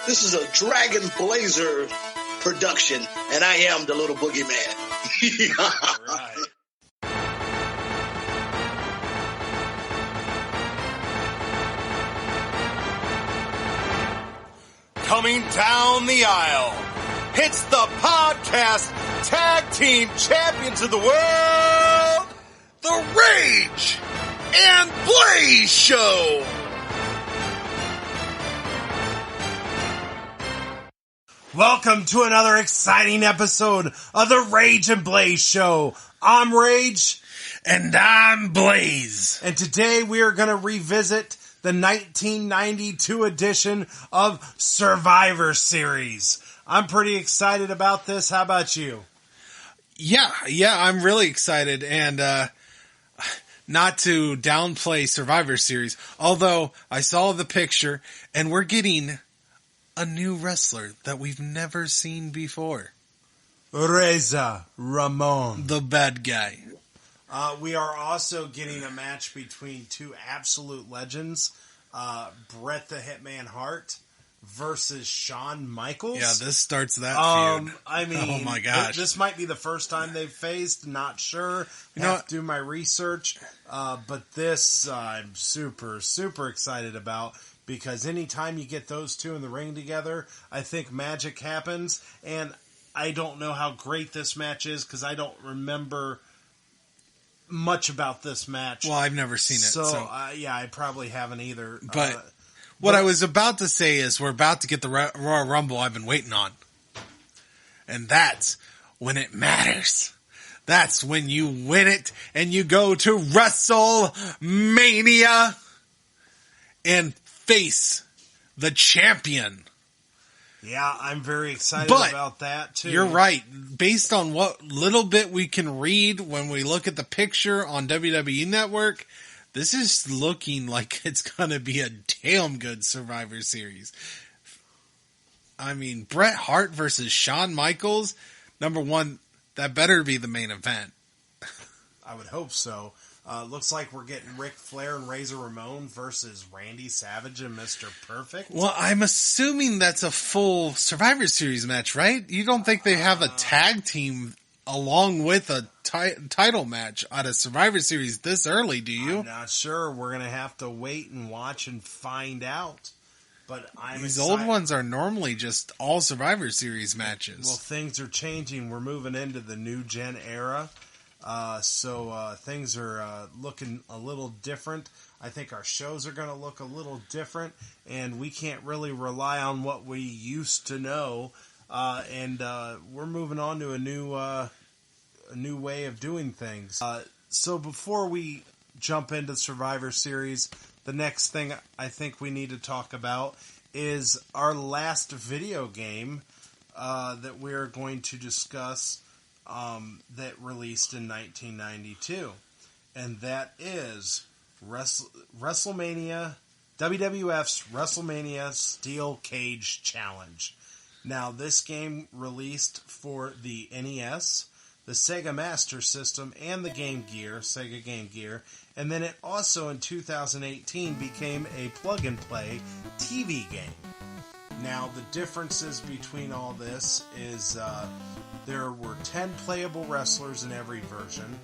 This is a Dragon Blazer production, and I am the little boogeyman. All right. Coming down the aisle, it's the podcast tag team champions of the world, the Rage and Blaze Show. Welcome to another exciting episode of the Rage and Blaze Show. I'm Rage. And I'm Blaze. And today we are going to revisit the 1992 edition of Survivor Series. I'm pretty excited about this. How about you? Yeah, I'm really excited. And not to downplay Survivor Series, although I saw the picture and we're getting a new wrestler that we've never seen before. Razor Ramon. The bad guy. We are also getting a match between two absolute legends, Bret the Hitman Hart versus Shawn Michaels. Yeah, this starts that feud. I mean, oh my gosh. This might be the first time they've faced, not sure. Have to do my research. But this I'm super, super excited about. Because anytime you get those two in the ring together, I think magic happens. And I don't know how great this match is because I don't remember much about this match. Well, I've never seen it. So I probably haven't either. But what I was about to say is we're about to get the Royal Rumble I've been waiting on. And that's when it matters. That's when you win it and you go to WrestleMania and face the champion. Yeah, I'm very excited about that too. You're right. Based on what little bit we can read when we look at the picture on WWE Network, this is looking like it's going to be a damn good Survivor Series. I mean, Bret Hart versus Shawn Michaels, number one, that better be the main event. I would hope so. Looks like we're getting Ric Flair and Razor Ramon versus Randy Savage and Mr. Perfect. Well, I'm assuming that's a full Survivor Series match, right? You don't think they have a tag team along with a title match at a Survivor Series this early, do you? I'm not sure. We're going to have to wait and watch and find out. But These old ones are normally just all Survivor Series matches. Well, things are changing. We're moving into the new gen era. So things are looking a little different. I think our shows are going to look a little different, and we can't really rely on what we used to know. And we're moving on to a new way of doing things. So before we jump into Survivor Series, the next thing I think we need to talk about is our last video game that we're going to discuss. That released in 1992, and that is WrestleMania, WWF's WrestleMania Steel Cage Challenge. Now, this game released for the NES, the Sega Master System, and the Sega Game Gear, and then it also in 2018 became a plug-and-play TV game. Now, the differences between all this is there were 10 playable wrestlers in every version.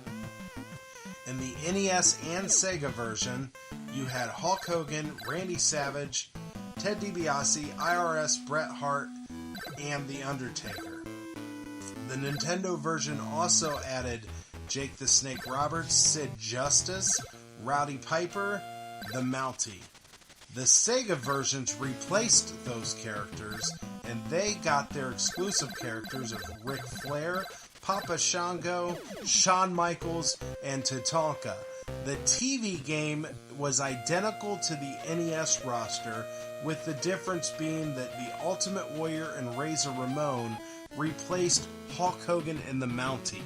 In the NES and Sega version, you had Hulk Hogan, Randy Savage, Ted DiBiase, IRS, Bret Hart, and The Undertaker. The Nintendo version also added Jake the Snake Roberts, Sid Justice, Rowdy Piper, the Mountie. The Sega versions replaced those characters, and they got their exclusive characters of Ric Flair, Papa Shango, Shawn Michaels, and Tatanka. The TV game was identical to the NES roster, with the difference being that the Ultimate Warrior and Razor Ramon replaced Hulk Hogan and the Mountie.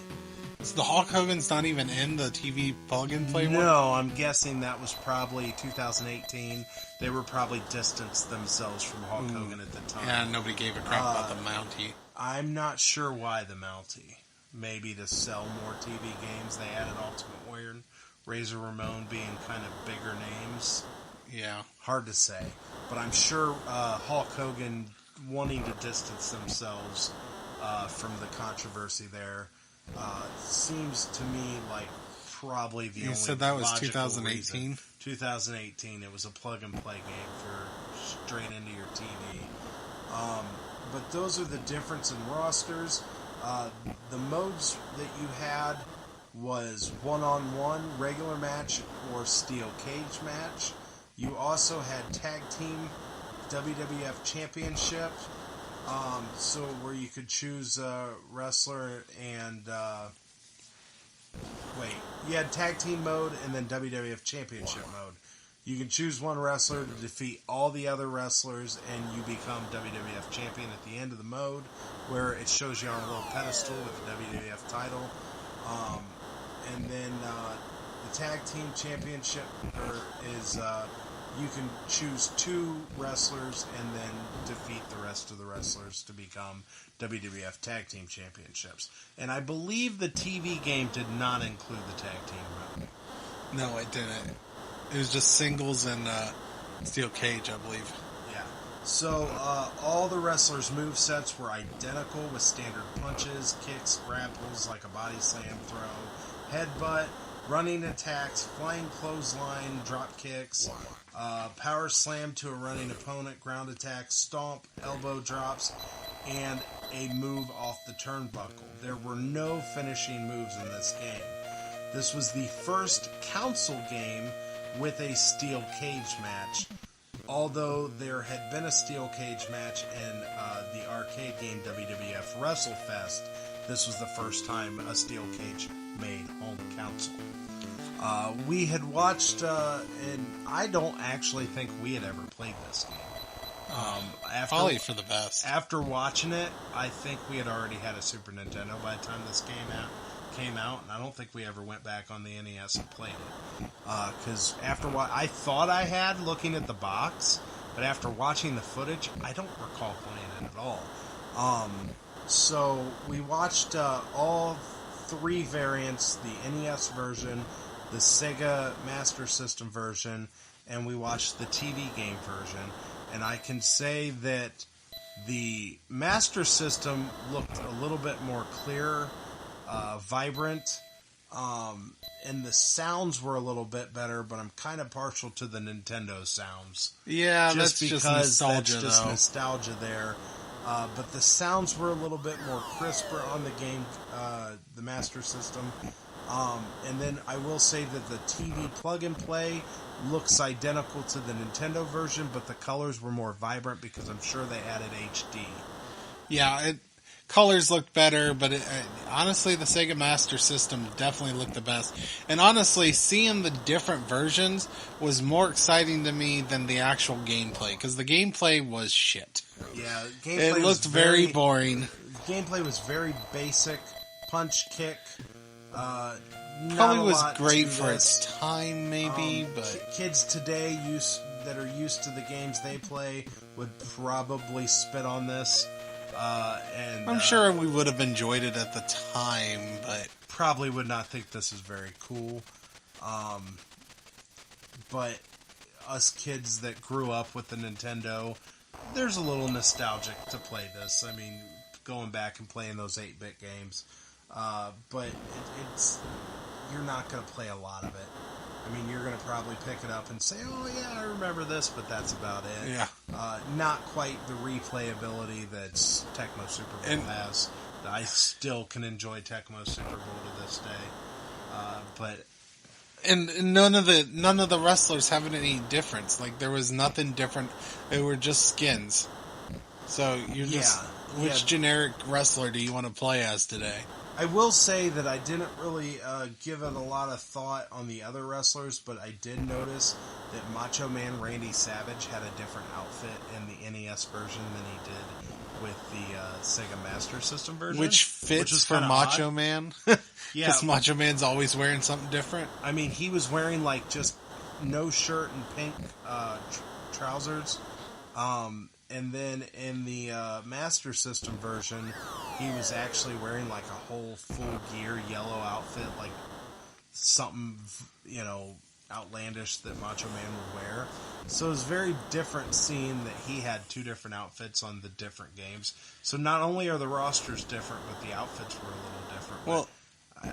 So the Hulk Hogan's not even in the TV plug-and-play one? No, I'm guessing that was probably 2018. They were probably distanced themselves from Hulk Hogan at the time. Yeah, nobody gave a crap about the Mountie. I'm not sure why the Mountie. Maybe to sell more TV games, they added Ultimate Warrior and Razor Ramon being kind of bigger names. Yeah. Hard to say. But I'm sure Hulk Hogan wanting to distance themselves from the controversy there. Seems to me like probably the only. You said that was logical 2018? reason. 2018. It was a plug-and-play game for straight into your TV. But those are the difference in rosters. The modes that you had was one-on-one, regular match, or steel cage match. You also had tag team WWF Championship, so where you could choose a wrestler and... you had tag team mode and then WWF Championship mode. You can choose one wrestler to defeat all the other wrestlers, and you become WWF Champion at the end of the mode, where it shows you on a little pedestal with the WWF title. And then the Tag Team Championship is you can choose 2 wrestlers and then defeat the rest of the wrestlers to become WWF Tag Team Championships. And I believe the TV game did not include the Tag Team mode. No, it didn't. It was just singles and steel cage, I believe. Yeah. So all the wrestlers' movesets were identical with standard punches, kicks, grapples like a body slam, throw, headbutt, running attacks, flying clothesline, drop kicks, power slam to a running opponent, ground attack, stomp, elbow drops, and a move off the turnbuckle. There were no finishing moves in this game. This was the first console game with a steel cage match, although there had been a steel cage match in the arcade game WWF WrestleFest. This was the first time a steel cage made home console. We had watched, and I don't actually think we had ever played this game. Probably for the best. After watching it, I think we had already had a Super Nintendo by the time this came out, and I don't think we ever went back on the NES and played it. Because I thought I had looking at the box, but after watching the footage, I don't recall playing it at all. So we watched all 3 variants, the NES version, the Sega Master System version, and we watched the TV game version. And I can say that the Master System looked a little bit more clear, vibrant, and the sounds were a little bit better, but I'm kind of partial to the Nintendo sounds. Yeah, that's just nostalgia, that's just nostalgia there. But the sounds were a little bit more crisper on the game, the Master System. And then I will say that the TV plug-and-play looks identical to the Nintendo version, but the colors were more vibrant because I'm sure they added HD. Yeah, colors looked better, but honestly, the Sega Master System definitely looked the best. And honestly, seeing the different versions was more exciting to me than the actual gameplay, because the gameplay was shit. Yeah, gameplay it looked very boring. Gameplay was very basic, punch, kick. Probably was great for its time, maybe, but kids today that are used to the games they play would probably spit on this. And I'm sure we would have enjoyed it at the time, but probably would not think this is very cool. But us kids that grew up with the Nintendo, there's a little nostalgic to play this. I mean, going back and playing those 8-bit games. But it's you're not going to play a lot of it. I mean, you're going to probably pick it up and say, oh yeah, I remember this, but that's about it. Yeah. Not quite the replayability that Tecmo Super Bowl has. I still can enjoy Tecmo Super Bowl to this day. But And none of the wrestlers have any difference. Like, there was nothing different. They were just skins. So you're just which generic wrestler do you want to play as today? I will say that I didn't really give it a lot of thought on the other wrestlers, but I did notice that Macho Man Randy Savage had a different outfit in the NES version than he did with the Sega Master System version. Which fits for Macho odd. Man. Yeah. Because Macho Man's always wearing something different. I mean, he was wearing like just no shirt and pink trousers. And then in the Master System version, he was actually wearing like a whole full gear yellow outfit, like something, outlandish that Macho Man would wear. So it was very different seeing that he had two different outfits on the different games. So not only are the rosters different, but the outfits were a little different. Well,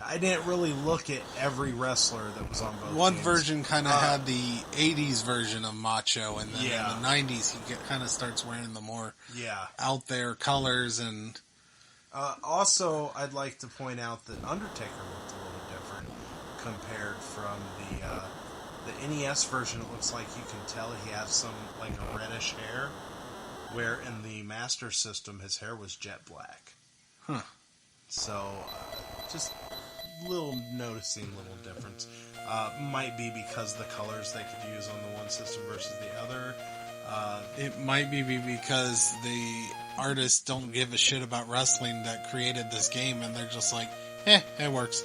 I didn't really look at every wrestler that was on both one games. version kind of had the 80s version of Macho, and then in the 90s he kind of starts wearing the more out there colors. And also, I'd like to point out that Undertaker looked a little different compared from the NES version. It looks like you can tell he has some like a reddish hair, where in the Master System his hair was jet black. Huh. So just noticing little difference. Might be because the colors they could use on the one system versus the other. It might be because the artists don't give a shit about wrestling that created this game, and they're just like, it works.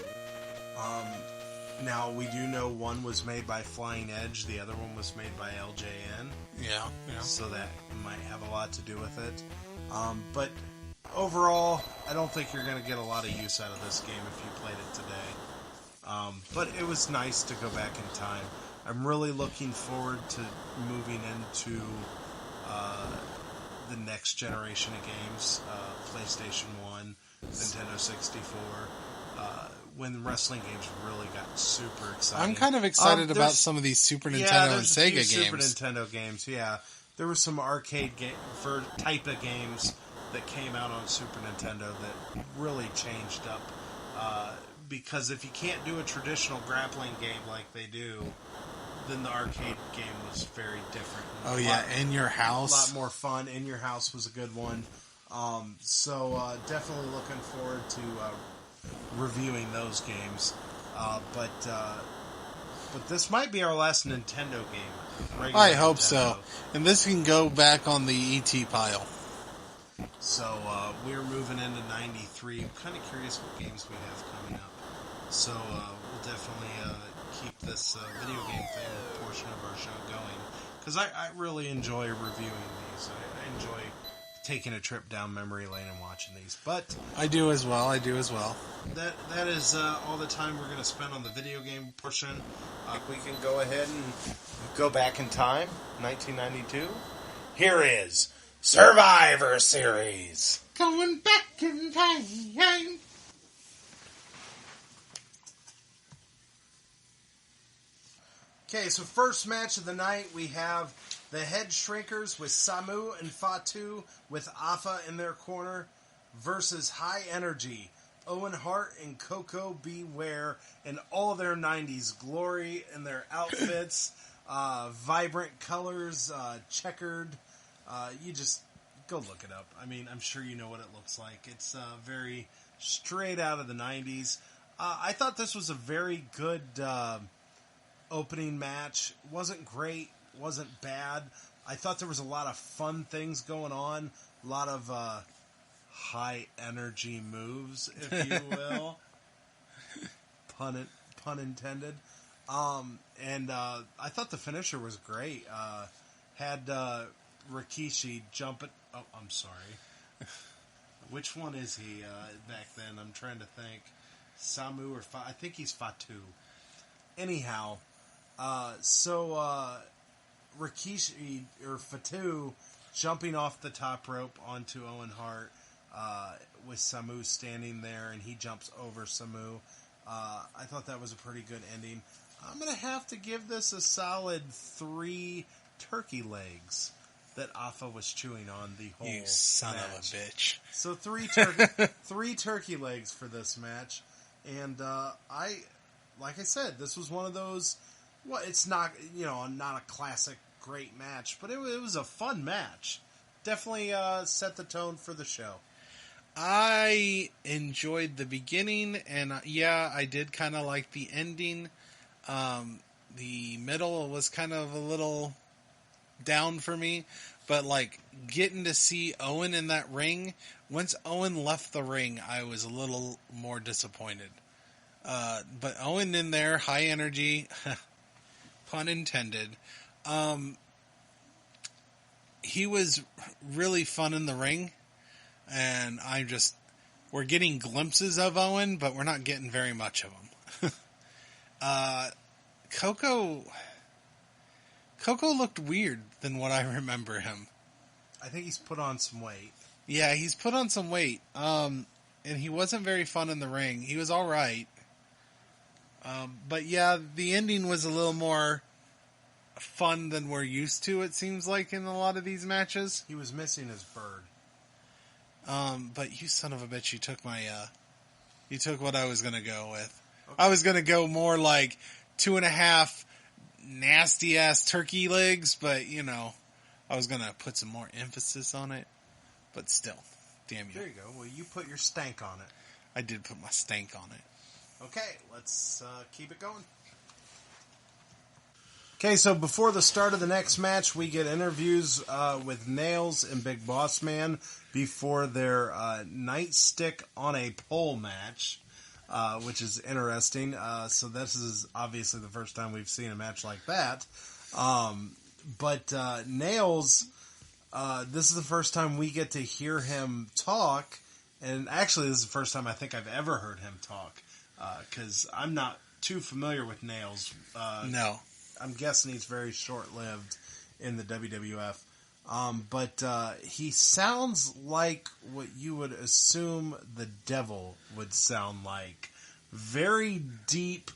Now, we do know one was made by Flying Edge, the other one was made by LJN. Yeah. So that might have a lot to do with it. But overall, I don't think you're going to get a lot of use out of this game if you played it today. But it was nice to go back in time. I'm really looking forward to moving into the next generation of games, PlayStation 1, Nintendo 64, when wrestling games really got super exciting. I'm kind of excited about some of these Super Nintendo and Sega games. Super Nintendo games, yeah. There were some arcade type of games that came out on Super Nintendo that really changed up. Because if you can't do a traditional grappling game like they do, then the arcade game was very different. In Your House. A lot more fun. In Your House was a good one. So definitely looking forward to reviewing those games. But this might be our last Nintendo game. I hope so. And this can go back on the ET pile. So we're moving into 93. I'm kind of curious what games we have coming up. So we'll definitely keep this video game thing portion of our show going. Because I really enjoy reviewing these. I enjoy taking a trip down memory lane and watching these. But I do as well. That is all the time we're going to spend on the video game portion. We can go ahead and go back in time. 1992. Here is Survivor Series. Going back in time. Okay, so first match of the night, we have the Head Shrinkers with Samu and Fatu with Afa in their corner versus High Energy, Owen Hart and Coco Beware in all their 90s glory in their outfits, vibrant colors, checkered. You just go look it up. I mean, I'm sure you know what it looks like. It's very straight out of the 90s. I thought this was a very good opening match. Wasn't great, wasn't bad. I thought there was a lot of fun things going on, a lot of high energy moves, if you will. Pun intended. And I thought the finisher was great. Had Rikishi jump it. Oh, I'm sorry. Which one is he back then? I'm trying to think. Samu or I think he's Fatu. Anyhow, so Rikishi or Fatu jumping off the top rope onto Owen Hart with Samu standing there, and he jumps over Samu. I thought that was a pretty good ending. I'm going to have to give this a solid 3 turkey legs that Afa was chewing on the whole You son match. of a bitch. So 3 turkey legs for this match. And like I said, this was one of those. Well, it's not not a classic great match, but it was a fun match. Definitely set the tone for the show. I enjoyed the beginning, and I did kind of like the ending. The middle was kind of a little down for me, but like getting to see Owen in that ring, once Owen left the ring, I was a little more disappointed. But Owen in there, high energy, pun intended. He was really fun in the ring, and we're getting glimpses of Owen, but we're not getting very much of him. Coco looked weird than what I remember him. I think he's put on some weight. Yeah, he's put on some weight. And he wasn't very fun in the ring. He was all right. But yeah, the ending was a little more fun than we're used to, it seems like, in a lot of these matches. He was missing his bird. But you son of a bitch, you took what I was going to go with. Okay. I was going to go more like 2.5 nasty ass turkey legs, but I was going to put some more emphasis on it. But still, damn you. There you go. Well, you put your stank on it. I did put my stank on it. Okay, let's keep it going. Okay, so before the start of the next match, we get interviews with Nails and Big Boss Man before their nightstick on a pole match, which is interesting. So this is obviously the first time we've seen a match like that. But Nails, this is the first time we get to hear him talk, and actually this is the first time I think I've ever heard him talk, because I'm not too familiar with Nails. No. I'm guessing he's very short-lived in the WWF. But he sounds like what you would assume the Devil would sound like. Very deep,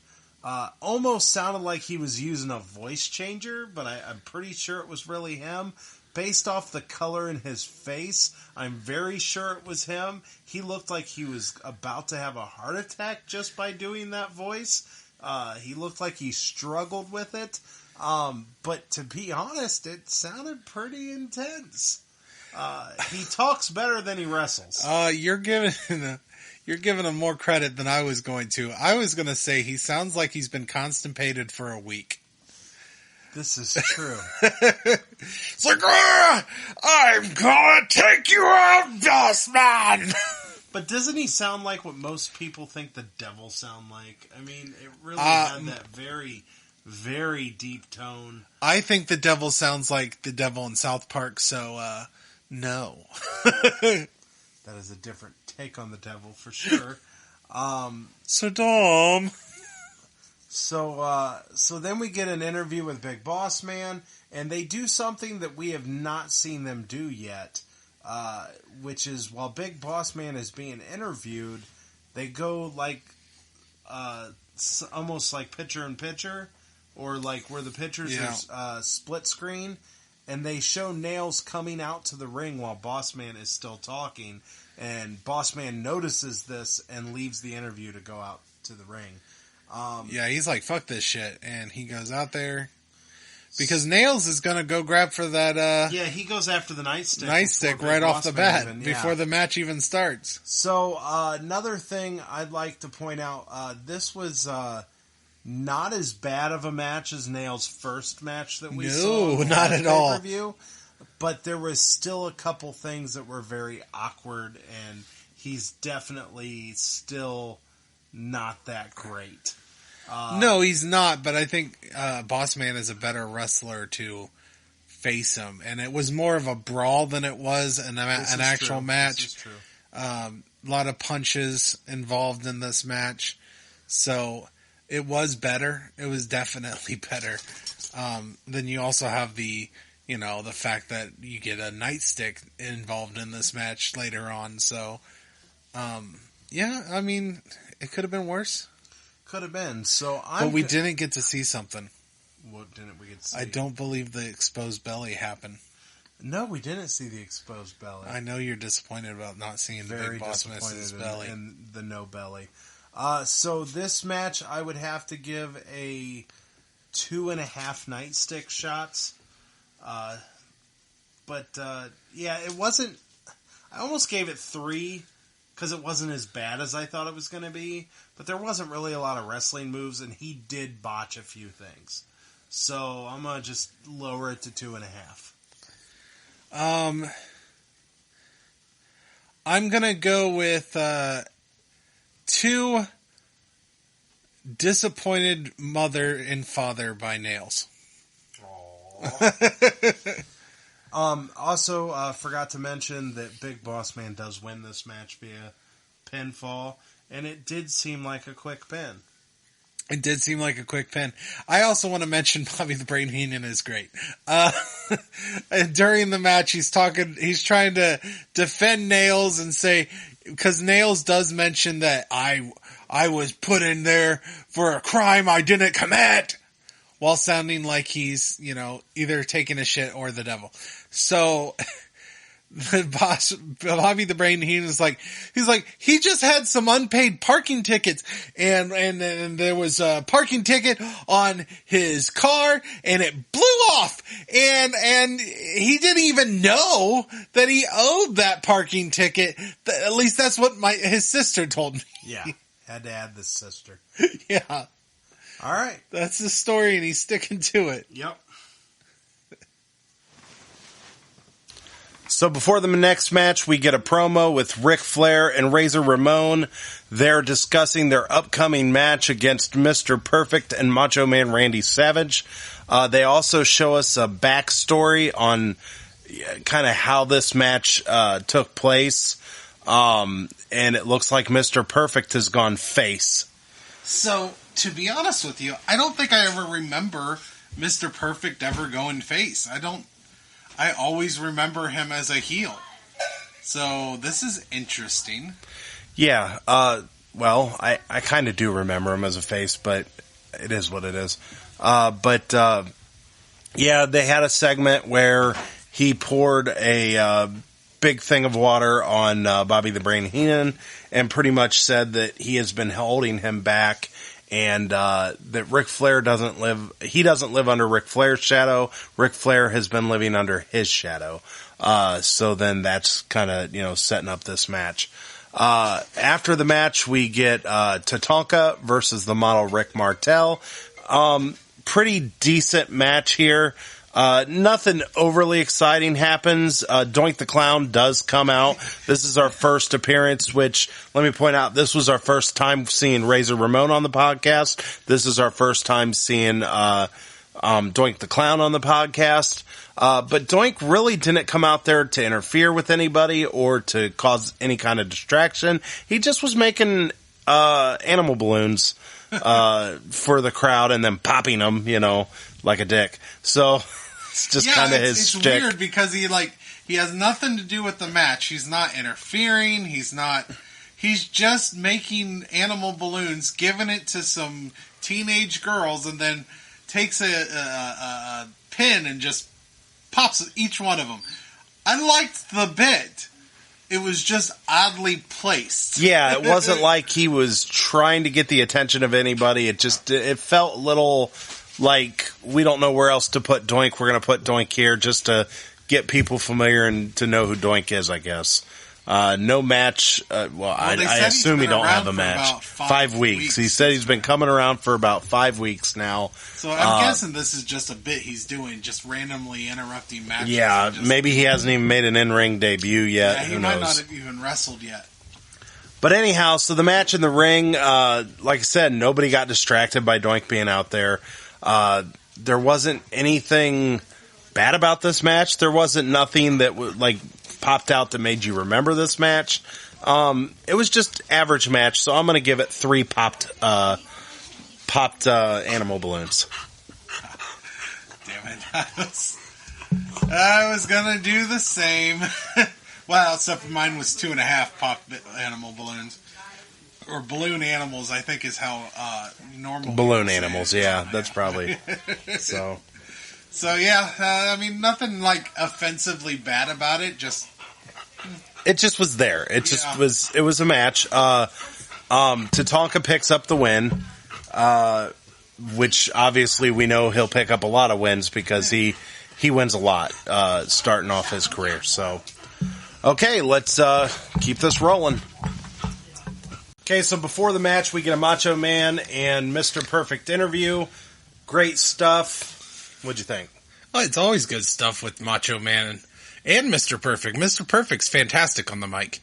almost sounded like he was using a voice changer, but I'm pretty sure it was really him. Based off the color in his face, I'm very sure it was him. He looked like he was about to have a heart attack just by doing that voice. He looked like he struggled with it. But to be honest, it sounded pretty intense. He talks better than he wrestles. You're giving him more credit than I was going to. I was going to say he sounds like he's been constipated for a week. This is true. It's like, I'm gonna take you out, Boss Man! But doesn't he sound like what most people think the Devil sound like? I mean, it really had that very, very deep tone. I think the Devil sounds like the Devil in South Park, so, no. That is a different take on the Devil, for sure. So dumb. So then we get an interview with Big Boss Man, and they do something that we have not seen them do yet, which is while Big Boss Man is being interviewed, they go like almost like picture in picture, or like where the pictures are split screen, and they show Nails coming out to the ring while Boss Man is still talking, and Boss Man notices this and leaves the interview to go out to the ring. He's like, fuck this shit. And he goes out there because Nails is going to go grab for that, he goes after the nightstick. Nightstick right off the bat before the match even starts. So, another thing I'd like to point out, this was, not as bad of a match as Nails' first match that we saw. No, not at all. Pay-per-view, but there was still a couple things that were very awkward, and he's definitely still not that great. No, he's not, but I think Boss Man is a better wrestler to face him. And it was more of a brawl than it was an actual match. This is true. A lot of punches involved in this match. So it was better. It was definitely better. Then you also have the fact that you get a nightstick involved in this match later on. So, I mean, it could have been worse. Could have been. But we didn't get to see something. What didn't we get to see? I don't believe the exposed belly happened. No, we didn't see the exposed belly. I know you're disappointed about not seeing the Big Boss Man's belly. And the no belly. So this match, I would have to give a 2.5 nightstick shots. It wasn't... I almost gave it 3... because it wasn't as bad as I thought it was going to be. But there wasn't really a lot of wrestling moves, and he did botch a few things. So I'm going to just lower it to 2.5. I'm going to go with 2 disappointed mother and father by Nails. Also, forgot to mention that Big Boss Man does win this match via pinfall, and it did seem like a quick pin. It did seem like a quick pin. I also want to mention Bobby the Brain Heenan is great. During the match, he's trying to defend Nails and say, because Nails does mention that I was put in there for a crime I didn't commit, while sounding like he's, either taking a shit or the devil. So the boss, Bobby the Brain Heenan is he just had some unpaid parking tickets and there was a parking ticket on his car and it blew off and he didn't even know that he owed that parking ticket. At least that's what his sister told me. Yeah. Had to add the sister. Yeah. All right. That's the story and he's sticking to it. Yep. So before the next match, we get a promo with Ric Flair and Razor Ramon. They're discussing their upcoming match against Mr. Perfect and Macho Man Randy Savage. They also show us a backstory on kind of how this match took place. And it looks like Mr. Perfect has gone face. So, to be honest with you, I don't think I ever remember Mr. Perfect ever going face. I always remember him as a heel. So, this is interesting. Yeah, well, I kind of do remember him as a face, but it is what it is. Yeah, they had a segment where he poured a big thing of water on Bobby the Brain Heenan and pretty much said that he has been holding him back and that Ric Flair doesn't live under Ric Flair's shadow. Ric Flair has been living under his shadow. So then that's kind of, setting up this match. After the match, we get Tatanka versus the model Rick Martel. Pretty decent match here. Nothing overly exciting happens. Doink the Clown does come out. This is our first appearance, which, let me point out, this was our first time seeing Razor Ramon on the podcast. This is our first time seeing Doink the Clown on the podcast. But Doink really didn't come out there to interfere with anybody or to cause any kind of distraction. He just was making animal balloons for the crowd and then popping them, like a dick. So it's just kind of his shtick. It's weird because he has nothing to do with the match. He's not interfering. He's just making animal balloons, giving it to some teenage girls, and then takes a pin and just pops each one of them. I liked the bit. It was just oddly placed. Yeah, it wasn't like he was trying to get the attention of anybody. It felt a little like we don't know where else to put Doink. We're going to put Doink here just to get people familiar and to know who Doink is, I guess. No match. I assume he don't have a match. 5 weeks. He said he's been coming around for about 5 weeks now. So I'm guessing this is just a bit he's doing, just randomly interrupting matches. Yeah, maybe he hasn't even made an in-ring debut yet. Yeah, he might not have even wrestled yet. But anyhow, so the match in the ring, like I said, nobody got distracted by Doink being out there. There wasn't anything bad about this match. There wasn't nothing that popped out that made you remember this match. It was just average match, so I'm going to give it 3 popped animal balloons. Damn it. I was going to do the same. Well, except for mine was 2.5 popped animal balloons. Or balloon animals, I think is how normal. Balloon animals, yeah, that's probably. So yeah, nothing offensively bad about it. It just was there. It just was. It was a match. Tatanka picks up the win, which obviously we know he'll pick up a lot of wins because he wins a lot starting off his career. So, okay, let's keep this rolling. Okay, so before the match, we get a Macho Man and Mr. Perfect interview. Great stuff. What'd you think? Oh, it's always good stuff with Macho Man and Mr. Perfect. Mr. Perfect's fantastic on the mic.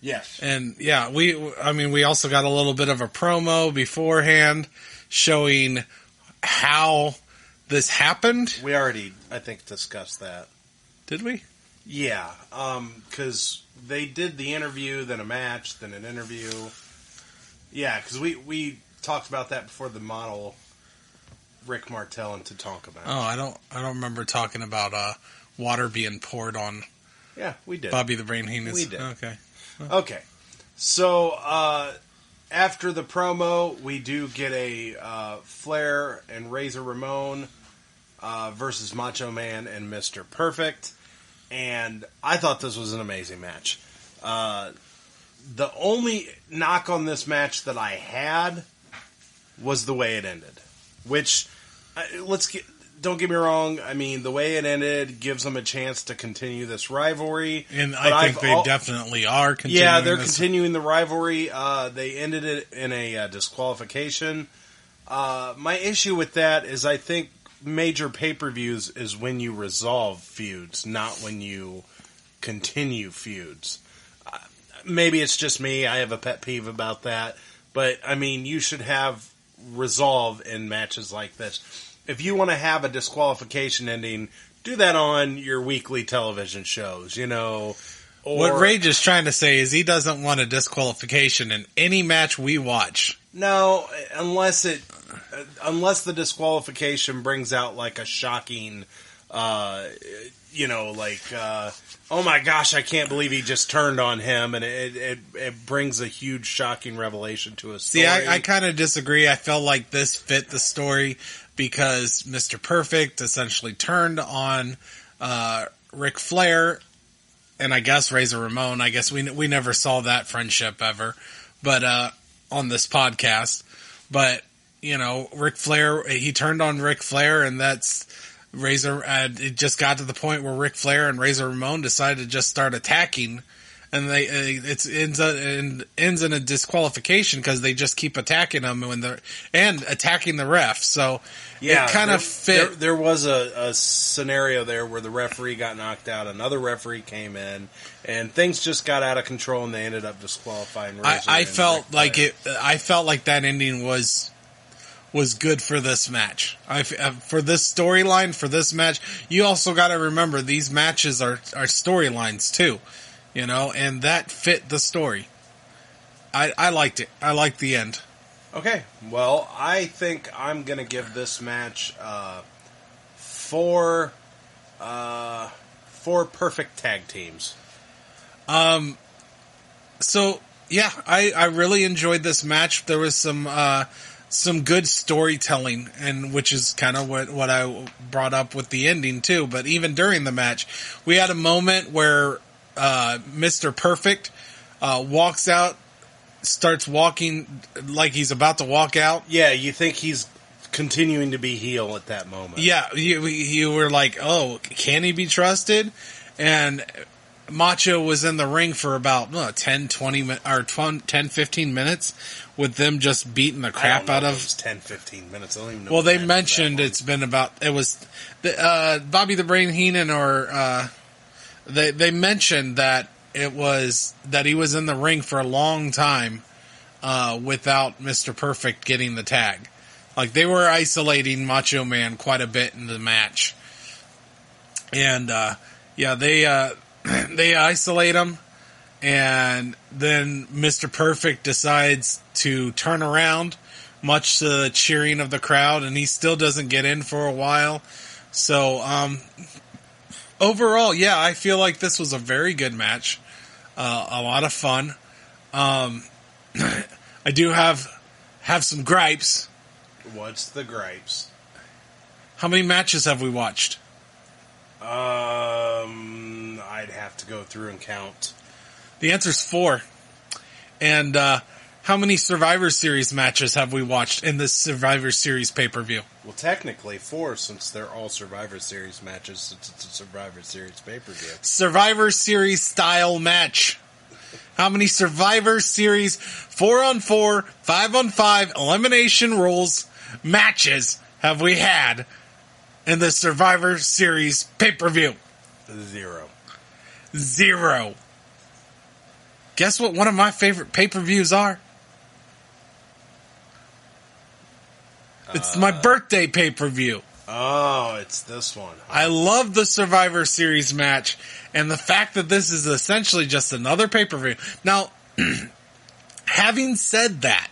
Yes. And yeah, we also got a little bit of a promo beforehand showing how this happened. We already, I think, discussed that. Did we? Yeah, because they did the interview, then a match, then an interview. Yeah, because we talked about that before the model Rick Martel and Tatanka match. Oh, I don't remember talking about water being poured on. Yeah, we did. Bobby the Brain Heenan. We did. Okay. Okay. So, after the promo, we do get a Flair and Razor Ramon versus Macho Man and Mr. Perfect. And I thought this was an amazing match. The only knock on this match that I had was the way it ended. Which, don't get me wrong, I mean, the way it ended gives them a chance to continue this rivalry. And I think they definitely are continuing. Yeah, they're continuing the rivalry. They ended it in a disqualification. My issue with that is I think major pay-per-views is when you resolve feuds, not when you continue feuds. Maybe it's just me. I have a pet peeve about that. But, I mean, you should have resolve in matches like this. If you want to have a disqualification ending, do that on your weekly television shows, you know. Or, what Rage is trying to say is he doesn't want a disqualification in any match we watch. No, unless the disqualification brings out like a shocking, oh my gosh, I can't believe he just turned on him, and it brings a huge shocking revelation to a story. See, I kind of disagree. I felt like this fit the story because Mr. Perfect essentially turned on Ric Flair, and I guess Razor Ramon. I guess we never saw that friendship ever, but on this podcast. But you know, Ric Flair, he turned on Ric Flair, and that's Razor. It just got to the point where Ric Flair and Razor Ramon decided to just start attacking, and it ends in a disqualification because they just keep attacking them and attacking the ref. So yeah, it kind of fit. There was a scenario there where the referee got knocked out, another referee came in, and things just got out of control, and they ended up disqualifying Razor. I felt like I felt like that ending was good for this match. For this storyline, for this match, you also got to remember these matches are storylines too, you know, and that fit the story. I liked it. I liked the end. Okay, well, I think I'm going to give this match 4 perfect tag teams. So yeah, I really enjoyed this match. There was some good storytelling, and which is kind of what I brought up with the ending too. But even during the match, we had a moment where Mr. Perfect walks out, starts walking like he's about to walk out. Yeah, you think he's continuing to be heel at that moment. Yeah, you were like, oh, can he be trusted? And Macho was in the ring for about 10, 15 minutes with them just beating the crap out of... It was 10, 15 minutes. I don't even know. Well, they mentioned it's been about... It was... Bobby the Brain Heenan or... They mentioned that it was... That he was in the ring for a long time without Mr. Perfect getting the tag. Like, they were isolating Macho Man quite a bit in the match. And, they isolate him, and then Mr. Perfect decides to turn around, much to the cheering of the crowd, and he still doesn't get in for a while. So, overall, yeah, I feel like this was a very good match. A lot of fun. I do have some gripes. What's the gripes? How many matches have we watched? I'd have to go through and count. The answer's 4. And how many Survivor Series matches have we watched in this Survivor Series pay-per-view? Well, technically 4, since they're all Survivor Series matches, since it's a Survivor Series pay-per-view. Survivor Series style match. How many Survivor Series 4-on-4, 5-on-5 elimination rules matches have we had in the Survivor Series pay-per-view? 0. Guess what one of my favorite pay-per-views are? It's my birthday pay-per-view. Oh, it's this one. I love the Survivor Series match, and the fact that this is essentially just another pay-per-view. Now, having said that,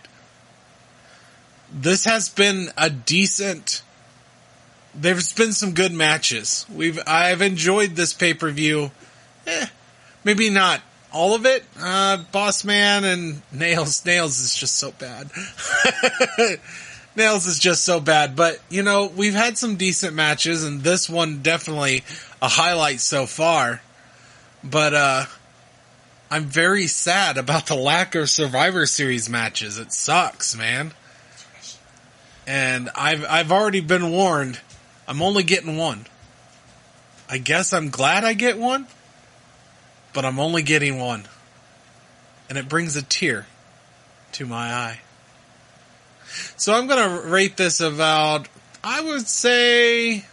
this has been a decent. There's been some good matches. I've enjoyed this pay-per-view. Maybe not all of it. Boss Man and Nails is just so bad. Nails is just so bad. But, we've had some decent matches, and this one definitely a highlight so far. But, I'm very sad about the lack of Survivor Series matches. It sucks, man. And I've already been warned. I'm only getting one. I guess I'm glad I get one, but I'm only getting one. And it brings a tear to my eye. So I'm going to rate this about, I would say,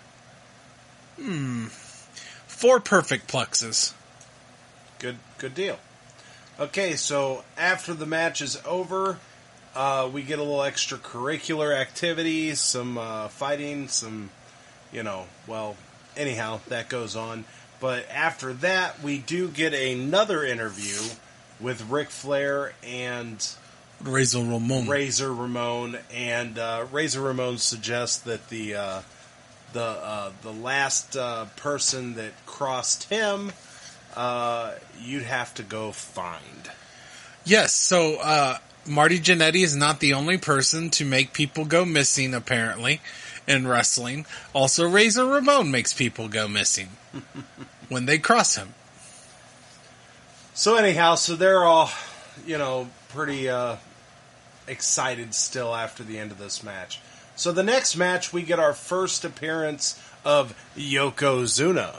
4 perfect plexes. Good deal. Okay, so after the match is over, we get a little extracurricular activity, some fighting, some, anyhow, that goes on. But after that, we do get another interview with Ric Flair and Razor Ramon. And Razor Ramon suggests that the last person that crossed him, you'd have to go find. Yes, so Marty Jannetty is not the only person to make people go missing, apparently, in wrestling. Also, Razor Ramon makes people go missing when they cross him. So anyhow, they're all, pretty excited still after the end of this match. So the next match, we get our first appearance of Yokozuna.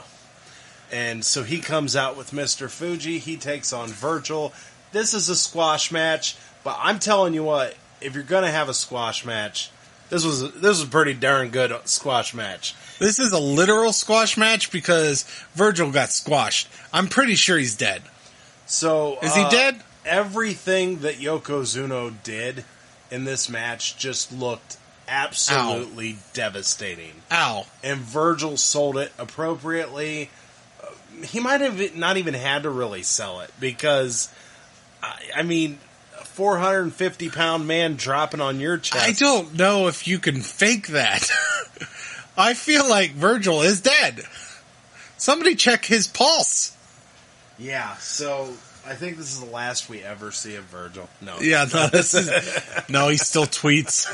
And so he comes out with Mr. Fuji. He takes on Virgil. This is a squash match, but I'm telling you what, if you're going to have a squash match, this was a pretty darn good squash match. This is a literal squash match because Virgil got squashed. I'm pretty sure he's dead. So is he dead? Everything that Yokozuna did in this match just looked absolutely devastating. Ow. And Virgil sold it appropriately. He might have not even had to really sell it because, a 450-pound man dropping on your chest. I don't know if you can fake that. I feel like Virgil is dead. Somebody check his pulse. Yeah, so I think this is the last we ever see of Virgil. No. Yeah, no, he still tweets.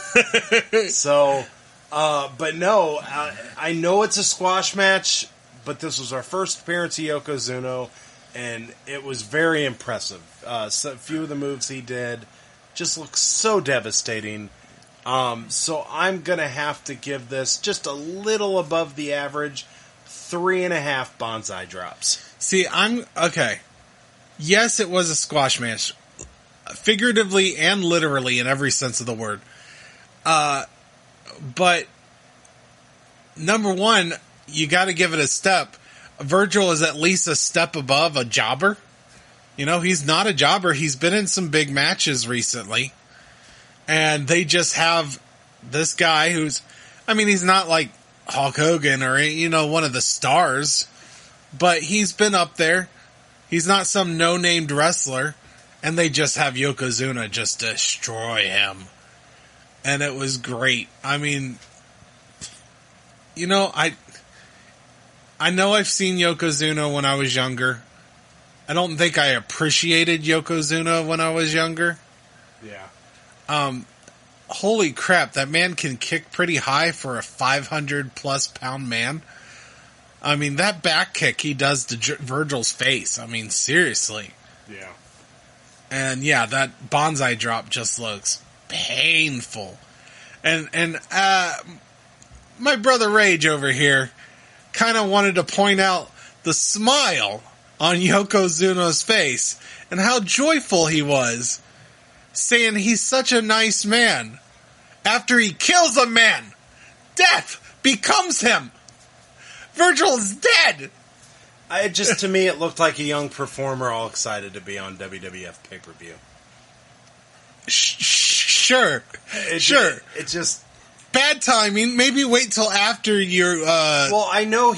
So, but no, I know it's a squash match, but this was our first appearance of Yokozuna, and it was very impressive. So a few of the moves he did just look so devastating. So I'm going to have to give this just a little above the average, 3.5 bonsai drops. See, okay. Yes, it was a squash match, figuratively and literally in every sense of the word. But number one, you got to give it a step. Virgil is at least a step above a jobber. He's not a jobber. He's been in some big matches recently. And they just have this guy who's, he's not like Hulk Hogan or, one of the stars. But he's been up there. He's not some no-named wrestler. And they just have Yokozuna just destroy him. And it was great. I know I've seen Yokozuna when I was younger. I don't think I appreciated Yokozuna when I was younger. Yeah. Holy crap, that man can kick pretty high for a 500-plus pound man. That back kick he does to Virgil's face. Seriously. Yeah. And yeah, that bonsai drop just looks painful. And my brother Rage over here kind of wanted to point out the smile on Yokozuna's face and how joyful he was, saying he's such a nice man. After he kills a man, death becomes him. Virgil's dead. To me, it looked like a young performer all excited to be on WWF pay-per-view. Sure. It's just bad timing. Maybe wait till after your I know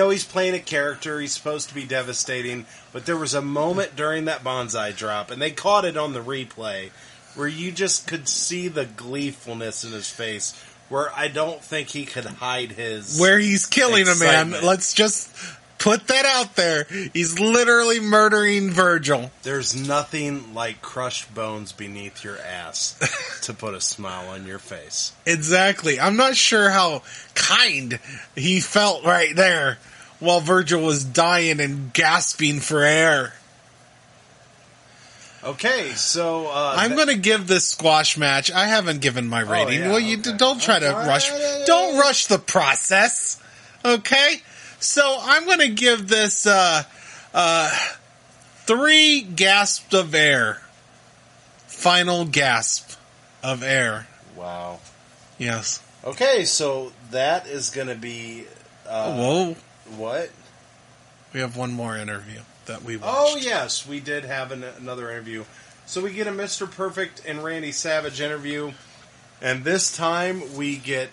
he's playing a character. He's supposed to be devastating, but there was a moment during that bonsai drop, and they caught it on the replay, where you just could see the gleefulness in his face, where I don't think he could hide his... Where he's killing a man. excitement. Let's just put that out there. He's literally murdering Virgil. There's nothing like crushed bones beneath your ass to put a smile on your face. Exactly. I'm not sure how kind he felt right there while Virgil was dying and gasping for air. Okay, so... I'm going to give this squash match... I haven't given my rating. yeah, Well, you okay. don't try to rush... Don't rush the process. Okay? So, I'm going to give this 3 gasps of air. Final gasp of air. Wow. Yes. Okay, so that is going to be... Whoa. What? We have one more interview that we watched. Oh, yes, we did have another interview. So we get a Mr. Perfect and Randy Savage interview, and this time we get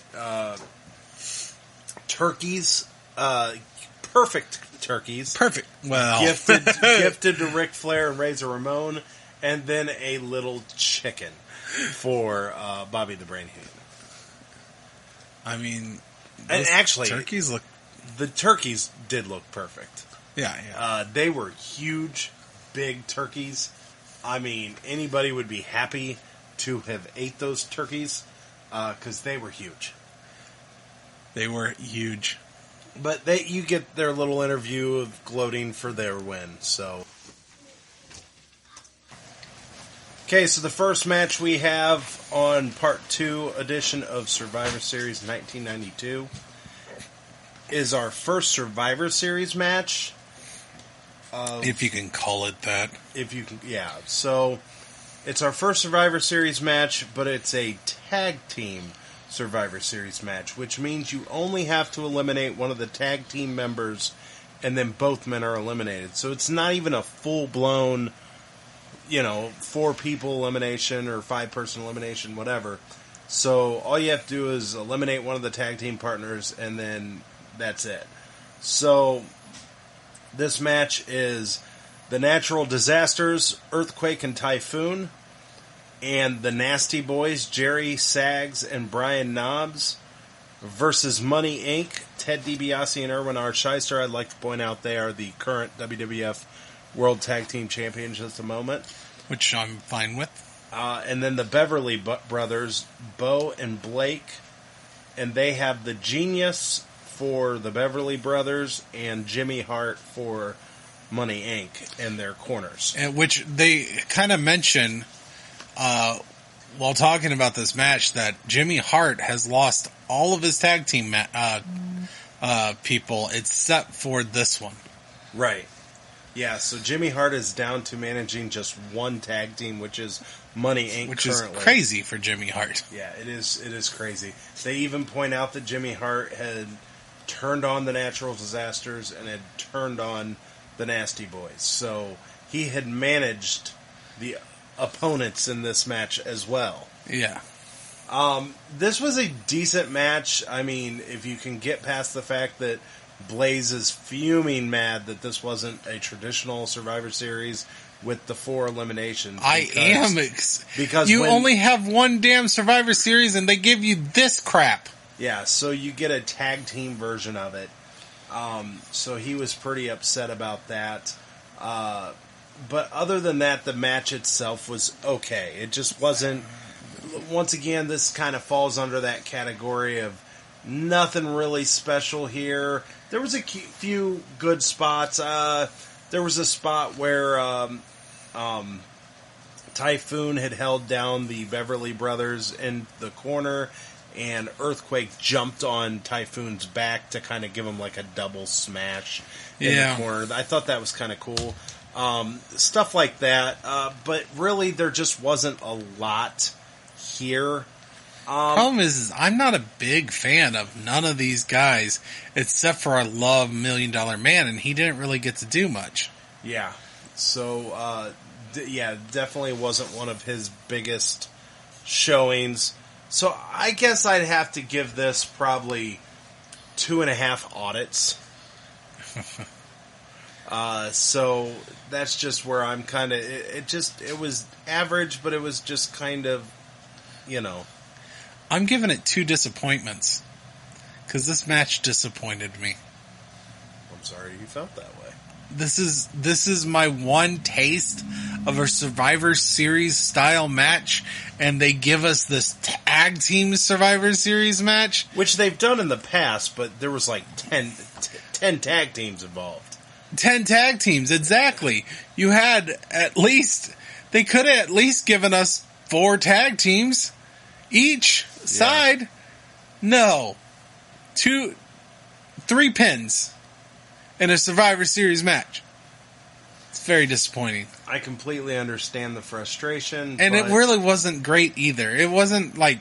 turkeys, perfect turkeys, Perfect. Well. gifted to Ric Flair and Razor Ramon, and then a little chicken for Bobby the Brain Heenan. I mean... And those actually, turkeys look... the turkeys did look perfect. Yeah. They were huge, big turkeys. I mean, anybody would be happy to have ate those turkeys because they were huge. They were huge. But you get their little interview of gloating for their win. So, okay, so the first match we have on Part 2 edition of Survivor Series 1992 is our first Survivor Series match. If you can call it that. If you can, yeah. So, it's our first Survivor Series match, but it's a tag team Survivor Series match, which means you only have to eliminate one of the tag team members, and then both men are eliminated. So it's not even a full-blown, 4-people elimination or 5-person elimination, whatever. So all you have to do is eliminate one of the tag team partners, and then that's it. So this match is the Natural Disasters, Earthquake and Typhoon, and the Nasty Boys, Jerry Sags and Brian Knobbs, versus Money Inc., Ted DiBiase and Erwin R. Shyster. I'd like to point out they are the current WWF World Tag Team Champions at the moment. Which I'm fine with. And then the Beverly Brothers, Bo and Blake, and they have the Genius for the Beverly Brothers and Jimmy Hart for Money Inc. in their corners. And which they kind of mention while talking about this match that Jimmy Hart has lost all of his tag team people except for this one. Right. Yeah, so Jimmy Hart is down to managing just one tag team, which is Money Inc. Which currently. is crazy for Jimmy Hart. Yeah, it is crazy. They even point out that Jimmy Hart had turned on the Natural Disasters and had turned on the Nasty Boys. So he had managed the opponents in this match as well. Yeah. This was a decent match. I mean, if you can get past the fact that Blaze is fuming mad that this wasn't a traditional Survivor Series with the 4 eliminations. Because you only have one damn Survivor Series and they give you this crap. Yeah, so you get a tag team version of it. So he was pretty upset about that. But other than that, the match itself was okay. It just wasn't... Once again, this kind of falls under that category of nothing really special here. There was a few good spots. There was a spot where Typhoon had held down the Beverly Brothers in the corner, and Earthquake jumped on Typhoon's back to kind of give him like a double smash in the corner. I thought that was kind of cool. Stuff like that. But really, there just wasn't a lot here. Problem is, I'm not a big fan of none of these guys, except for I love $1 Million Man, and he didn't really get to do much. Yeah. So, definitely wasn't one of his biggest showings. So, I guess I'd have to give this probably 2.5 audits. So that's just where I'm kind of. It was average, but it was just kind of, I'm giving it 2 disappointments because this match disappointed me. I'm sorry you felt that way. This is my one taste of a Survivor Series style match, and they give us this tag team Survivor Series match, which they've done in the past, but there was like 10 tag teams involved. 10 tag teams, exactly. You had they could have at least given us 4 tag teams each side. No. 3 pins in a Survivor Series match. It's very disappointing. I completely understand the frustration. And it really wasn't great either. It wasn't like...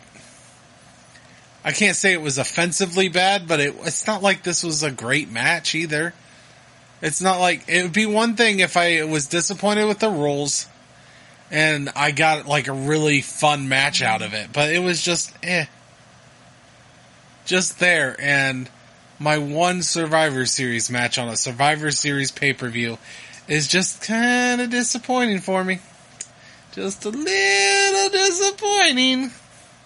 I can't say it was offensively bad, but it's not like this was a great match either. It's not like... It would be one thing if I was disappointed with the rules and I got like a really fun match out of it. But it was just... Just there. And my one Survivor Series match on a Survivor Series pay-per-view is just kind of disappointing for me. Just a little disappointing.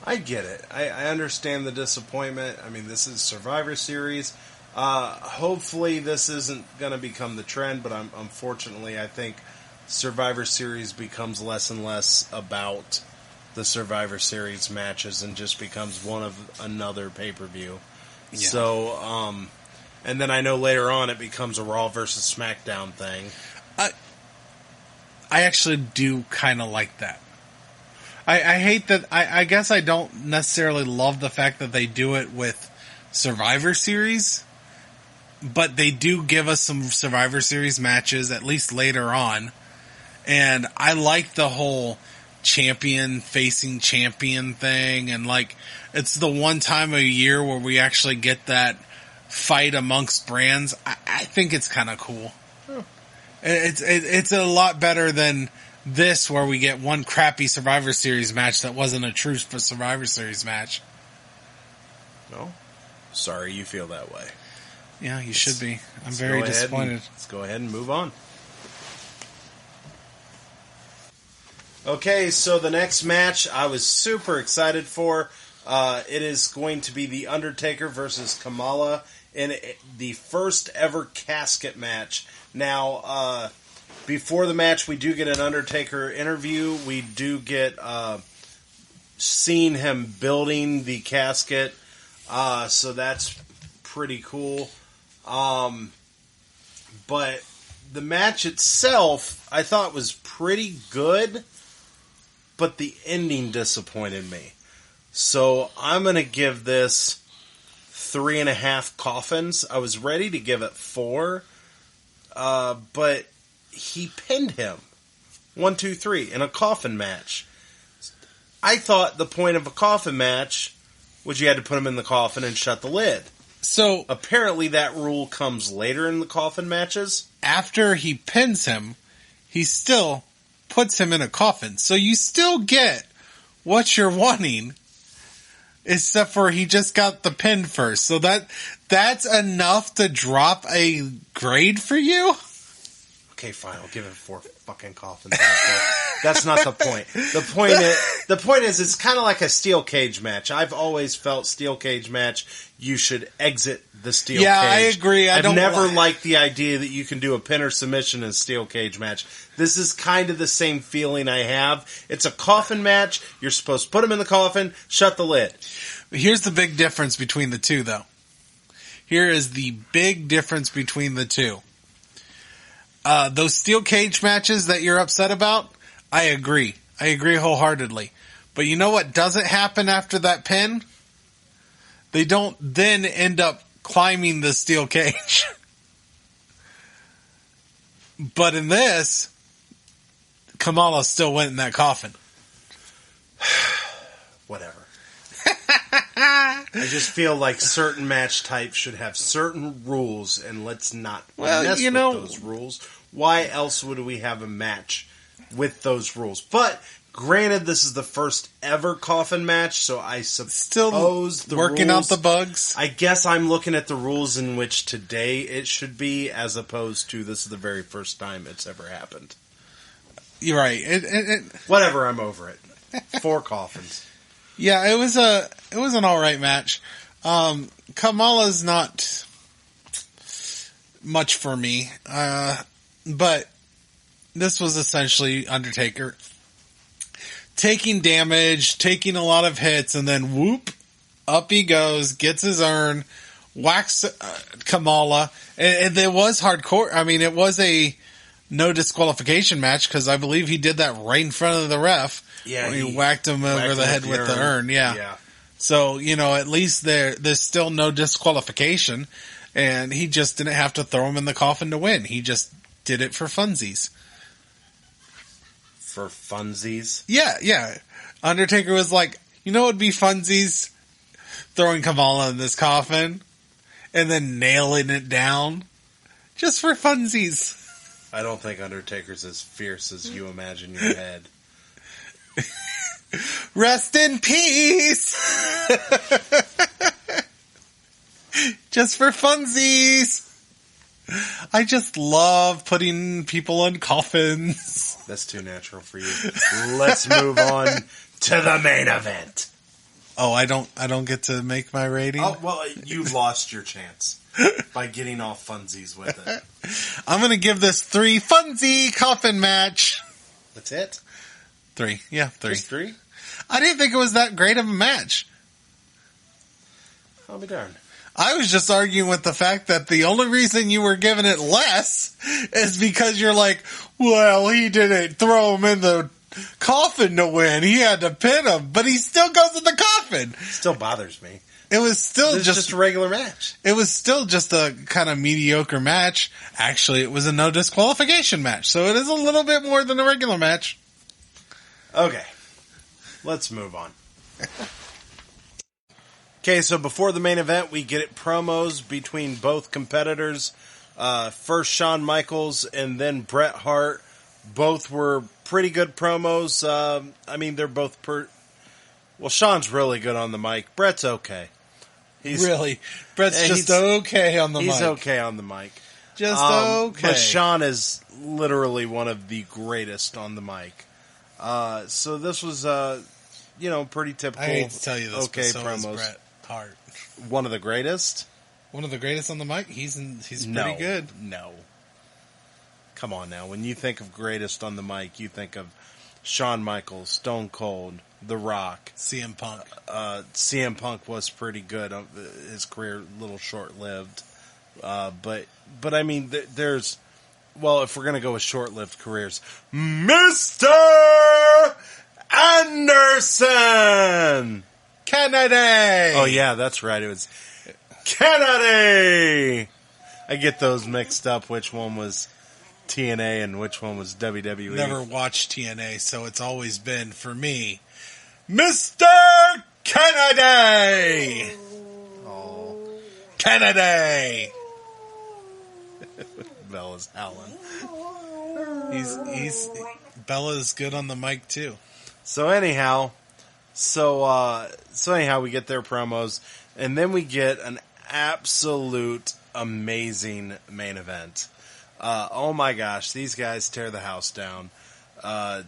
I get it. I understand the disappointment. I mean, this is Survivor Series. Hopefully this isn't going to become the trend, but unfortunately I think Survivor Series becomes less and less about the Survivor Series matches and just becomes one of another pay-per-view. Yeah. So, and then I know later on it becomes a Raw versus SmackDown thing. I actually do kind of like that. I hate that. I guess I don't necessarily love the fact that they do it with Survivor Series, but they do give us some Survivor Series matches, at least later on. And I like the whole champion facing champion thing. And like, it's the one time a year where we actually get that fight amongst brands. I think it's kind of cool. Oh. It's a lot better than this, where we get one crappy Survivor Series match that wasn't a true Survivor Series match. No, sorry you feel that way. Yeah, you should be. I'm very disappointed. Let's go ahead and move on. Okay, so the next match I was super excited for. It is going to be The Undertaker versus Kamala in the first ever casket match. Now, before the match, we do get an Undertaker interview. We do get seeing him building the casket. So that's pretty cool. But the match itself, I thought was pretty good, but the ending disappointed me. So I'm going to give this 3.5 coffins. I was ready to give it 4, but he pinned him 1, 2, 3 in a coffin match. I thought the point of a coffin match was you had to put him in the coffin and shut the lid. So apparently that rule comes later in the coffin matches. After he pins him, he still puts him in a coffin. So you still get what you're wanting, except for he just got the pin first. So that's enough to drop a grade for you? Okay, fine. I'll give it 4 fucking coffins. That's not the point. The point is it's kind of like a steel cage match. I've always felt steel cage match, you should exit the steel cage. Yeah, I agree. I've never liked the idea that you can do a pin or submission in a steel cage match. This is kind of the same feeling I have. It's a coffin match. You're supposed to put him in the coffin, shut the lid. Here's the big difference between the two, though. Here is the big difference between the two. Those steel cage matches that you're upset about, I agree. I agree wholeheartedly. But you know what doesn't happen after that pin? They don't then end up climbing the steel cage. But in this, Kamala still went in that coffin. Whatever. I just feel like certain match types should have certain rules, and let's not mess with those rules. Why else would we have a match with those rules? But Granted, this is the first ever coffin match, so I suppose Still the working rules, out the bugs. I guess I'm looking at the rules in which today it should be, as opposed to this is the very first time it's ever happened. You're right. Whatever, I'm over it. 4 coffins. Yeah, it was an all right match. Kamala's not much for me, but this was essentially Undertaker taking damage, taking a lot of hits, and then whoop, up he goes, gets his urn, whacks Kamala, and it was hardcore. I mean, it was a no disqualification match because I believe he did that right in front of the ref. Yeah, when he whacked him over the head with the urn. Yeah. So, at least there's still no disqualification, and he just didn't have to throw him in the coffin to win. He just did it for funsies. For funsies? Yeah. Undertaker was like, it would be funsies? Throwing Kamala in this coffin, and then nailing it down. Just for funsies. I don't think Undertaker's as fierce as you imagine in your head. Rest in peace! Just for funsies! I just love putting people in coffins. That's too natural for you. Let's move on to the main event. Oh, I don't get to make my rating? Oh, well, you lost your chance by getting all funsies with it. I'm gonna give this 3 funsie coffin match. That's it? 3. Yeah, 3. Just 3? I didn't think it was that great of a match. I'll be darned. I was just arguing with the fact that the only reason you were giving it less is because you're like, well, he didn't throw him in the coffin to win. He had to pin him, but he still goes in the coffin. Still bothers me. It was still just a regular match. It was still just a kind of mediocre match. Actually, it was a no disqualification match, so it is a little bit more than a regular match. Okay. Let's move on. Okay, so before the main event, we get promos between both competitors. First Shawn Michaels and then Bret Hart. Both were pretty good promos. I mean, they're both well, Shawn's really good on the mic. Bret's okay. Bret's just okay on the mic. He's okay on the mic. Just okay. But Shawn is literally one of the greatest on the mic. So this was, pretty typical. I hate to tell you this, okay, but so promos. is Bret Hart. One of the greatest? One of the greatest on the mic? He's pretty good. No. Come on now. When you think of greatest on the mic, you think of Shawn Michaels, Stone Cold, The Rock. CM Punk. CM Punk was pretty good. His career a little short-lived. But I mean, there's... Well, if we're going to go with short-lived careers, Mr. Anderson! Kennedy! Oh, yeah, that's right. It was Kennedy! I get those mixed up, which one was TNA and which one was WWE. Never watched TNA, so it's always been, for me, Mr. Kennedy! Oh. Kennedy! Bella's howling. Bella's good on the mic, too. So anyhow, we get their promos, and then we get an absolute amazing main event. Oh my gosh, these guys tear the house down. I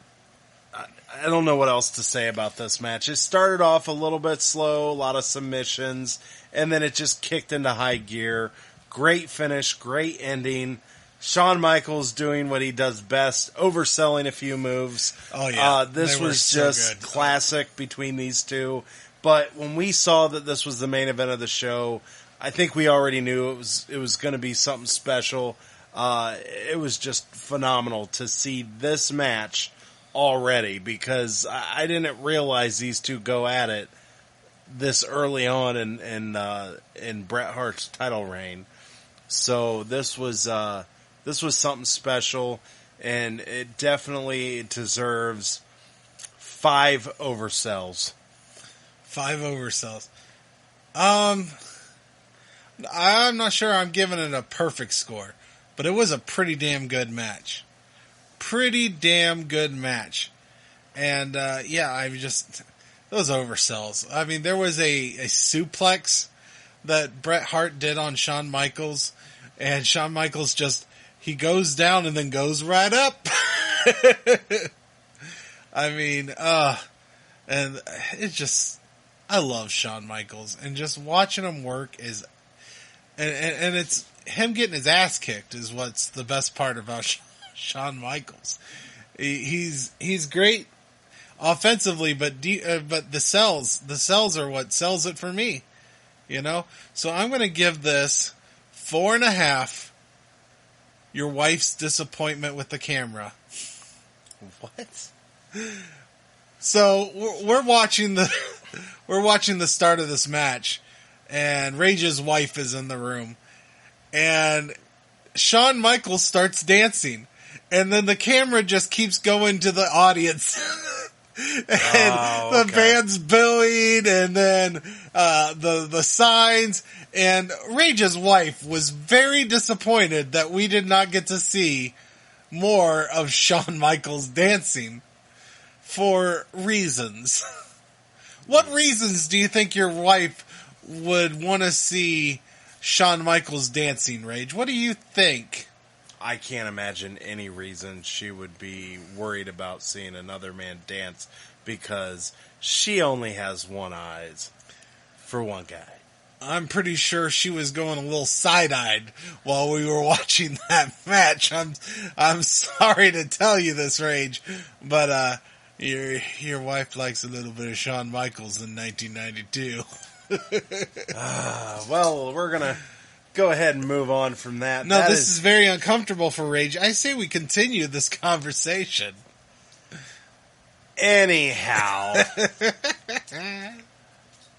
don't know what else to say about this match. It started off a little bit slow, a lot of submissions, and then it just kicked into high gear. Great finish, great ending. Shawn Michaels doing what he does best, overselling a few moves. Oh, yeah. This was just classic between these two. But when we saw that this was the main event of the show, I think we already knew it was going to be something special. It was just phenomenal to see this match already, because I didn't realize these two go at it this early on in Bret Hart's title reign. So this was something special, and it definitely deserves 5 oversells. 5 oversells. I'm not sure I'm giving it a perfect score, but it was a pretty damn good match. And those oversells. I mean, there was a suplex that Bret Hart did on Shawn Michaels, and Shawn Michaels he goes down and then goes right up. I mean, and I love Shawn Michaels, and just watching him work and it's him getting his ass kicked is what's the best part about Shawn Michaels. He's great offensively, but the sells are what sells it for me, you know? So I'm going to give this 4.5. Your wife's disappointment with the camera. What? So we're watching the start of this match, and Rage's wife is in the room, and Shawn Michaels starts dancing, and then the camera just keeps going to the audience. And the band's booing, and then the signs, and Rage's wife was very disappointed that we did not get to see more of Shawn Michaels dancing for reasons. What reasons do you think your wife would want to see Shawn Michaels dancing, Rage? What do you think? I can't imagine any reason she would be worried about seeing another man dance, because she only has one eyes for one guy. I'm pretty sure she was going a little side-eyed while we were watching that match. I'm sorry to tell you this, Rage, but your wife likes a little bit of Shawn Michaels in 1992. Well, we're gonna go ahead and move on from that. No, this is very uncomfortable for Rage. I say we continue this conversation. Anyhow,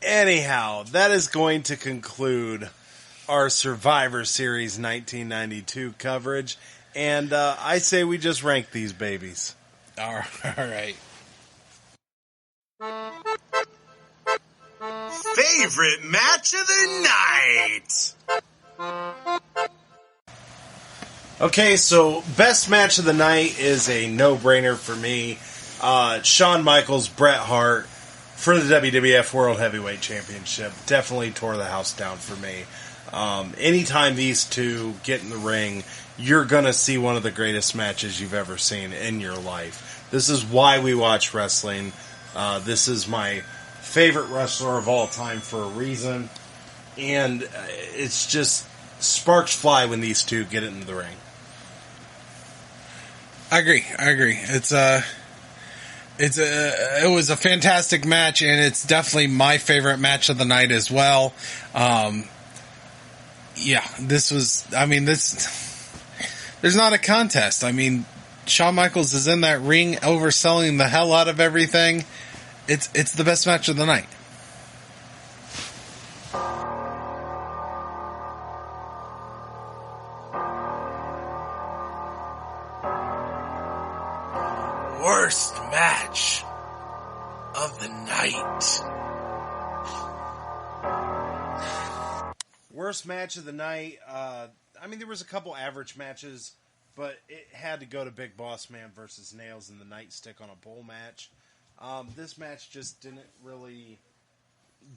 that is going to conclude our Survivor Series 1992 coverage, and I say we just rank these babies. All right. Favorite match of the night. Okay, so best match of the night is a no-brainer for me. Shawn Michaels, Bret Hart for the WWF World Heavyweight Championship. Definitely tore the house down for me. Anytime these two get in the ring, you're going to see one of the greatest matches you've ever seen in your life. This is why we watch wrestling. This is my favorite wrestler of all time for a reason. And it's just sparks fly when these two get into the ring. I agree. It was a fantastic match, and it's definitely my favorite match of the night as well. There's not a contest. I mean, Shawn Michaels is in that ring overselling the hell out of everything. It's the best match of the night. Worst match of the night. Worst match of the night. There was a couple average matches, but it had to go to Big Boss Man versus Nails in the Nightstick on a pole match. This match just didn't really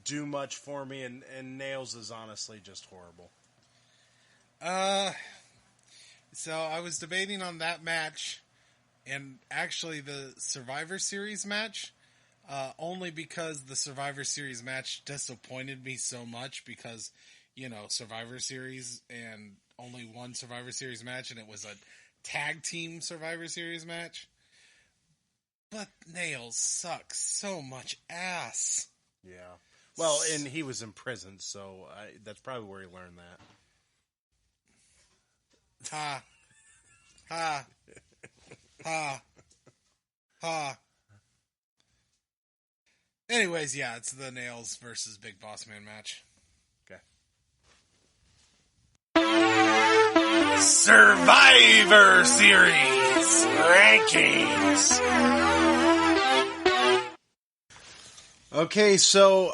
do much for me, and Nails is honestly just horrible. So I was debating on that match and actually the Survivor Series match, only because the Survivor Series match disappointed me so much because, Survivor Series and only one Survivor Series match, and it was a tag team Survivor Series match. But Nails sucks so much ass. Yeah. Well, and he was in prison, so that's probably where he learned that. Ha. Ha. Ha. Ha. Anyways, yeah, it's the Nails versus Big Boss Man match. Okay. Survivor Series rankings. Okay, so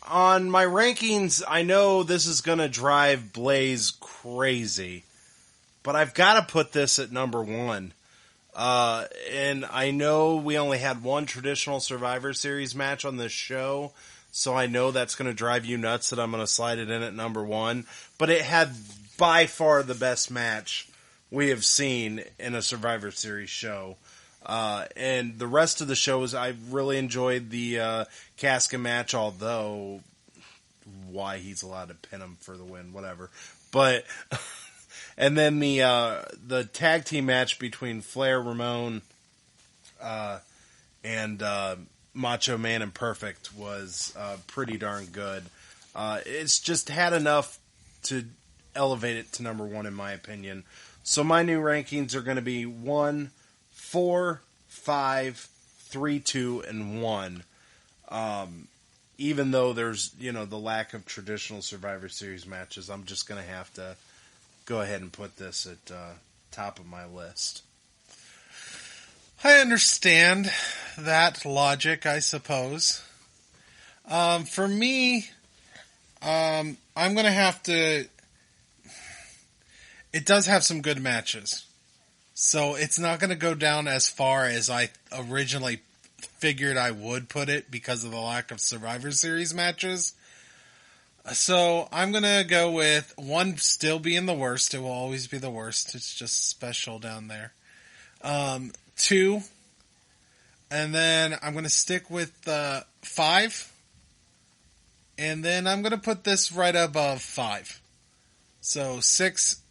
on my rankings, I know this is going to drive Blaze crazy, but I've got to put this at number one. And I know we only had one traditional Survivor Series match on this show, so I know that's going to drive you nuts that I'm going to slide it in at number 1. But it had by far the best match we have seen in a Survivor Series show. And the rest of the shows, I really enjoyed the casket match, although why he's allowed to pin him for the win, whatever. But and then the tag team match between Flair, Ramon, and Macho Man and Perfect was pretty darn good. It's just had enough to elevate it to number 1 in my opinion. So my new rankings are going to be 1, 4, 5, 3, 2, and 1. Even though there's, the lack of traditional Survivor Series matches, I'm just going to have to go ahead and put this at top of my list. I understand that logic, I suppose. For me, I'm going to have to... It does have some good matches. So it's not going to go down as far as I originally figured I would put it because of the lack of Survivor Series matches. So I'm going to go with 1 still being the worst. It will always be the worst. It's just special down there. 2. And then I'm going to stick with 5. And then I'm going to put this right above 5. So 6.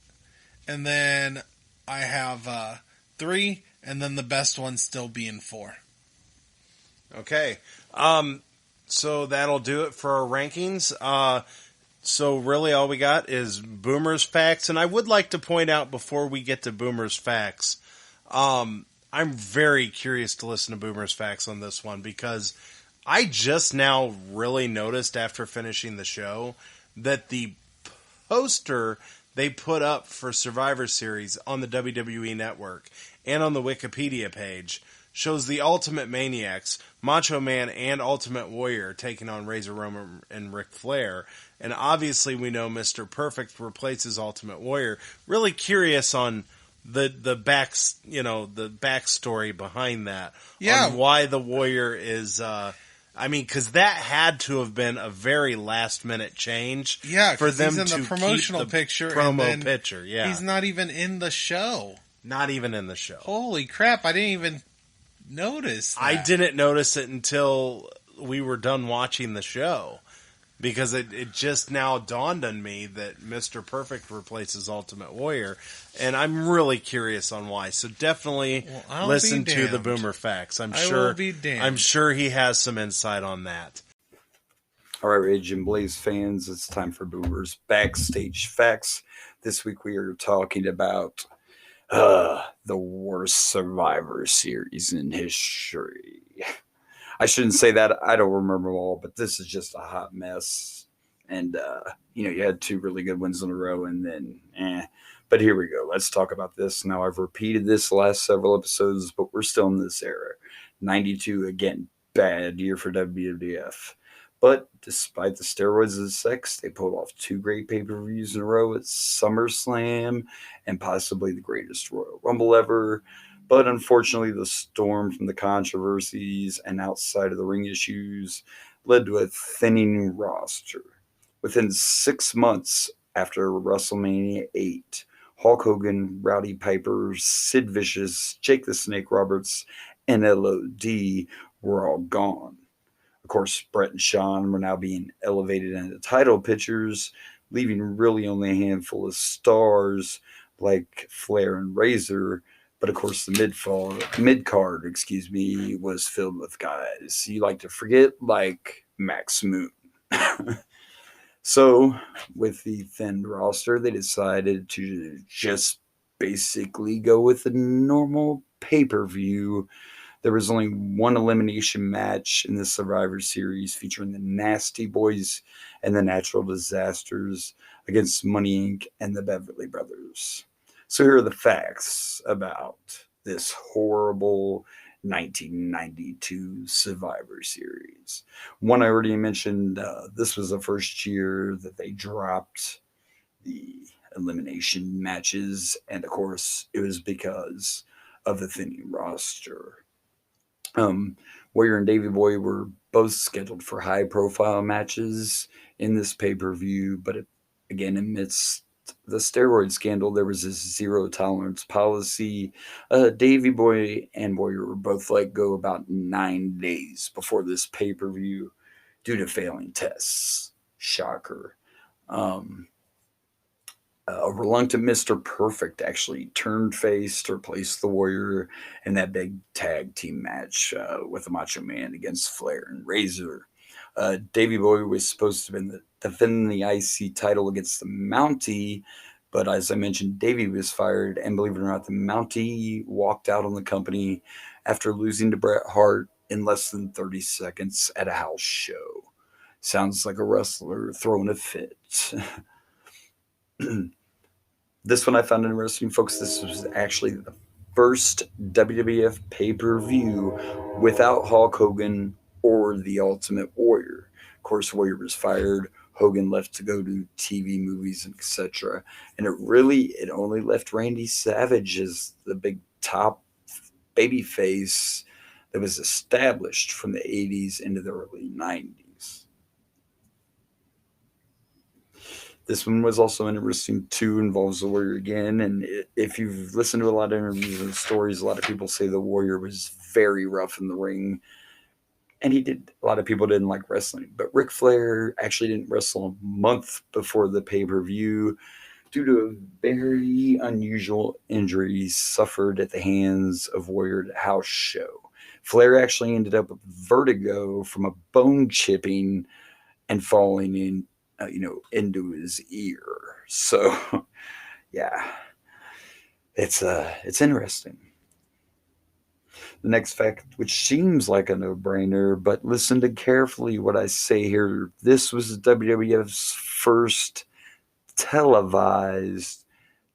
And then I have 3. And then the best one still being 4. Okay. So that'll do it for our rankings. So really all we got is Boomer's Facts. And I would like to point out before we get to Boomer's Facts, I'm very curious to listen to Boomer's Facts on this one because I just now really noticed after finishing the show that the poster they put up for Survivor Series on the WWE Network and on the Wikipedia page shows the Ultimate Maniacs, Macho Man and Ultimate Warrior taking on Razor Ramon and Ric Flair. And obviously we know Mr. Perfect replaces Ultimate Warrior. Really curious on the backstory behind that. Yeah. On why the Warrior is, because that had to have been a very last minute change. Yeah, for them he's in to the promotional keep the picture. promo picture. Yeah. He's not even in the show. Not even in the show. Holy crap, I didn't even notice that. I didn't notice it until we were done watching the show. Because it just now dawned on me that Mr. Perfect replaces Ultimate Warrior. And I'm really curious on why. So definitely listen to the Boomer Facts. I'm sure he has some insight on that. All right, Rage and Blaze fans, it's time for Boomer's Backstage Facts. This week we are talking about the worst Survivor Series in history. I shouldn't say that. I don't remember all, but this is just a hot mess. And, you had 2 really good wins in a row and then, But here we go. Let's talk about this. Now, I've repeated this the last several episodes, but we're still in this era. 92, again, bad year for WWF. But despite the steroids and sex, they pulled off 2 great pay-per-views in a row at SummerSlam and possibly the greatest Royal Rumble ever. But unfortunately, the storm from the controversies and outside of the ring issues led to a thinning roster. Within 6 months after WrestleMania 8, Hulk Hogan, Rowdy Piper, Sid Vicious, Jake the Snake Roberts, and LOD were all gone. Of course, Bret and Shawn were now being elevated into title pictures, leaving really only a handful of stars like Flair and Razor. But of course, the mid-card, was filled with guys you like to forget, like Max Moon. So, with the thinned roster, they decided to just basically go with the normal pay-per-view. There was only 1 elimination match in the Survivor Series featuring the Nasty Boys and the Natural Disasters against Money Inc. and the Beverly Brothers. So here are the facts about this horrible 1992 Survivor Series. One I already mentioned, this was the first year that they dropped the elimination matches. And of course, it was because of the thinning roster. Warrior and Davey Boy were both scheduled for high-profile matches in this pay-per-view, but again, amidst the steroid scandal, there was this zero-tolerance policy. Davey Boy and Warrior were both let go about 9 days before this pay-per-view due to failing tests. Shocker. A reluctant Mr. Perfect actually turned face to replace the Warrior in that big tag team match with the Macho Man against Flair and Razor. Davey Boy was supposed to have been defending the IC title against the Mountie, but as I mentioned, Davey was fired, and believe it or not, the Mountie walked out on the company after losing to Bret Hart in less than 30 seconds at a house show. Sounds like a wrestler throwing a fit. This one I found interesting, folks. This was actually the first WWF pay-per-view without Hulk Hogan or the Ultimate Warrior. Of course, Warrior was fired. Hogan left to go do TV, movies, etc. And it only left Randy Savage as the big top baby face that was established from the 80s into the early 90s. This one was also interesting too, involves the Warrior again. And if you've listened to a lot of interviews and stories, a lot of people say the Warrior was very rough in the ring. And a lot of people didn't like wrestling. But Ric Flair actually didn't wrestle a month before the pay-per-view due to a very unusual injury suffered at the hands of Warrior at a house show. Flair actually ended up with vertigo from a bone chipping and falling into his ear. So, yeah, it's interesting. The next fact, which seems like a no-brainer, but listen to carefully what I say here. This was WWF's first televised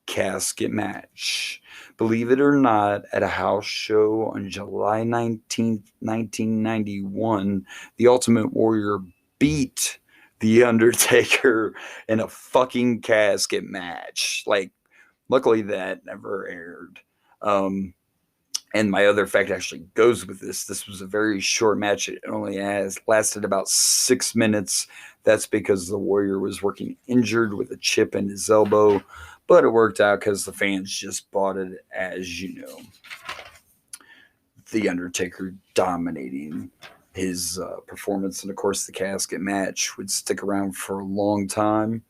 casket match. Believe it or not, at a house show on July 19th, 1991, the Ultimate Warrior beat The Undertaker in a fucking casket match. Like, luckily that never aired. And my other fact actually goes with this. This was a very short match. It only lasted about 6 minutes. That's because the Warrior was working injured with a chip in his elbow. But it worked out because the fans just bought it, as you know. The Undertaker dominating his performance. And, of course, the casket match would stick around for a long time.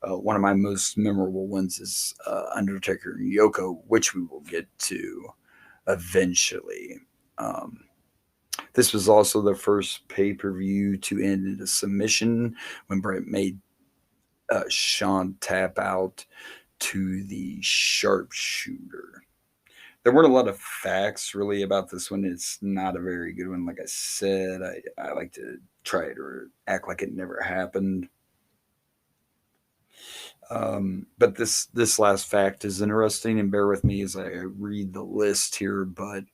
One of my most memorable ones is Undertaker and Yoko, which we will get to eventually. This was also the first pay-per-view to end in a submission when Bret made Shawn tap out to the sharpshooter. There weren't a lot of facts really about this one. It's not a very good one. Like I said, I like to try it or act like it never happened. But this last fact is interesting, and bear with me as I read the list here. But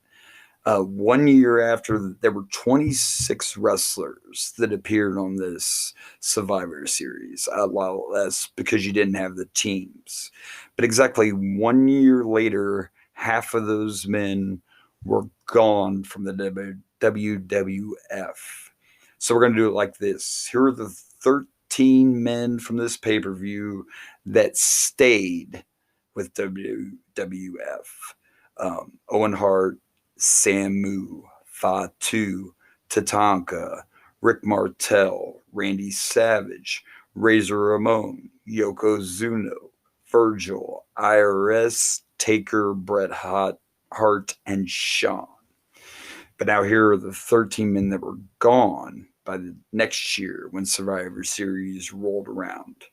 1 year after, there were 26 wrestlers that appeared on this Survivor Series. Well, that's because you didn't have the teams. But exactly 1 year later, half of those men were gone from the WWF. So we're going to do it like this. Here are the 13 men from this pay-per-view that stayed with WWF. Owen Hart, Samu, Fatu, Tatanka, Rick Martel, Randy Savage, Razor Ramon, Yokozuna, Virgil, IRS, Taker, Bret Hart, and Shawn. But now here are the 13 men that were gone by the next year when Survivor Series rolled around.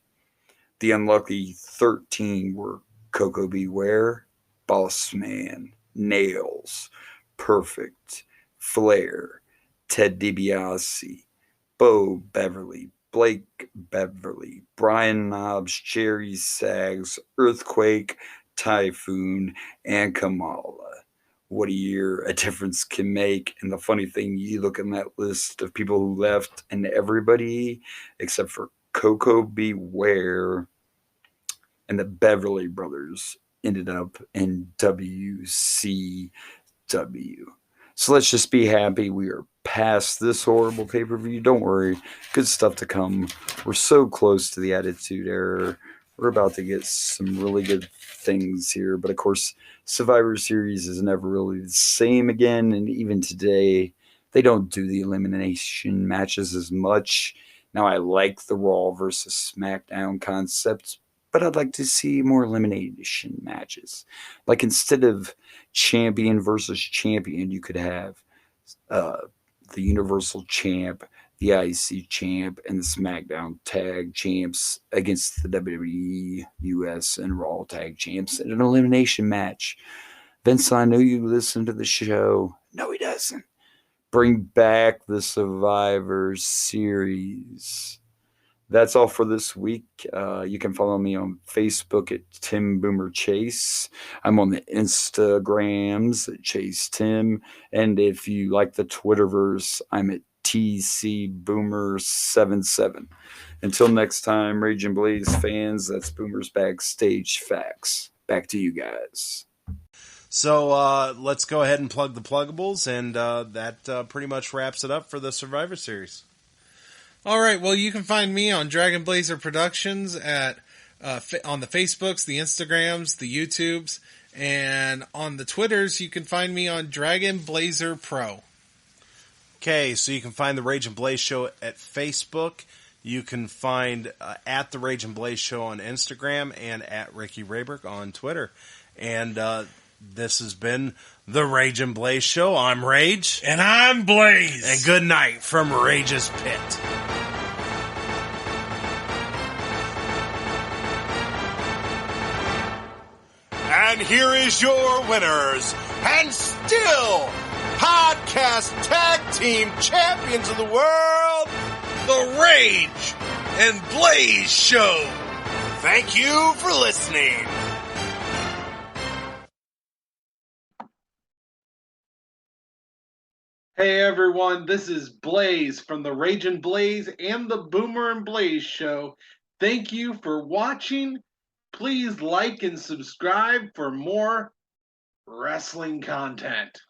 The unlucky 13 were Koko B. Ware, Boss Man, Nails, Perfect, Flair, Ted DiBiase, Bo Beverly, Blake Beverly, Brian Knobbs, Jerry Sags, Earthquake, Typhoon, and Kamala. What a year a difference can make. And the funny thing, you look in that list of people who left, and everybody except for Koko B. Ware and the Beverly Brothers ended up in WCW. So let's just be happy we are past this horrible pay-per-view. Don't worry, good stuff to come. We're so close to the Attitude Era. We're about to get some really good things here. But of course, Survivor Series is never really the same again. And even today, they don't do the elimination matches as much. Now, I like the Raw versus SmackDown concept, but I'd like to see more elimination matches. Like instead of champion versus champion, you could have the Universal Champ, the IC Champ, and the SmackDown Tag Champs against the WWE, US, and Raw Tag Champs in an elimination match. Vince, I know you listen to the show. No, he doesn't. Bring back the Survivor Series. That's all for this week. You can follow me on Facebook at Tim Boomer Chase. I'm on the Instagrams at Chase Tim. And if you like the Twitterverse, I'm at TC Boomer77. Until next time, Rage and Blaze fans, that's Boomer's Backstage Facts. Back to you guys. So let's go ahead and plug the pluggables, and that pretty much wraps it up for the Survivor Series. All right. Well, you can find me on Dragon Blazer Productions at on the Facebooks, the Instagrams, the YouTubes, and on the Twitters. You can find me on Dragon Blazer Pro. Okay, so you can find the Rage and Blaze Show at Facebook. You can find at the Rage and Blaze Show on Instagram and at Ricky Rayberg on Twitter. And this has been the Rage and Blaze Show. I'm Rage. And I'm Blaze. And good night from Rage's Pit. And here is your winners, and still podcast tag team champions of the world, the Rage and Blaze Show. Thank you for listening. Hey everyone, this is Blaze from the Rage and Blaze and the Boomer and Blaze Show. Thank you for watching. Please like and subscribe for more wrestling content.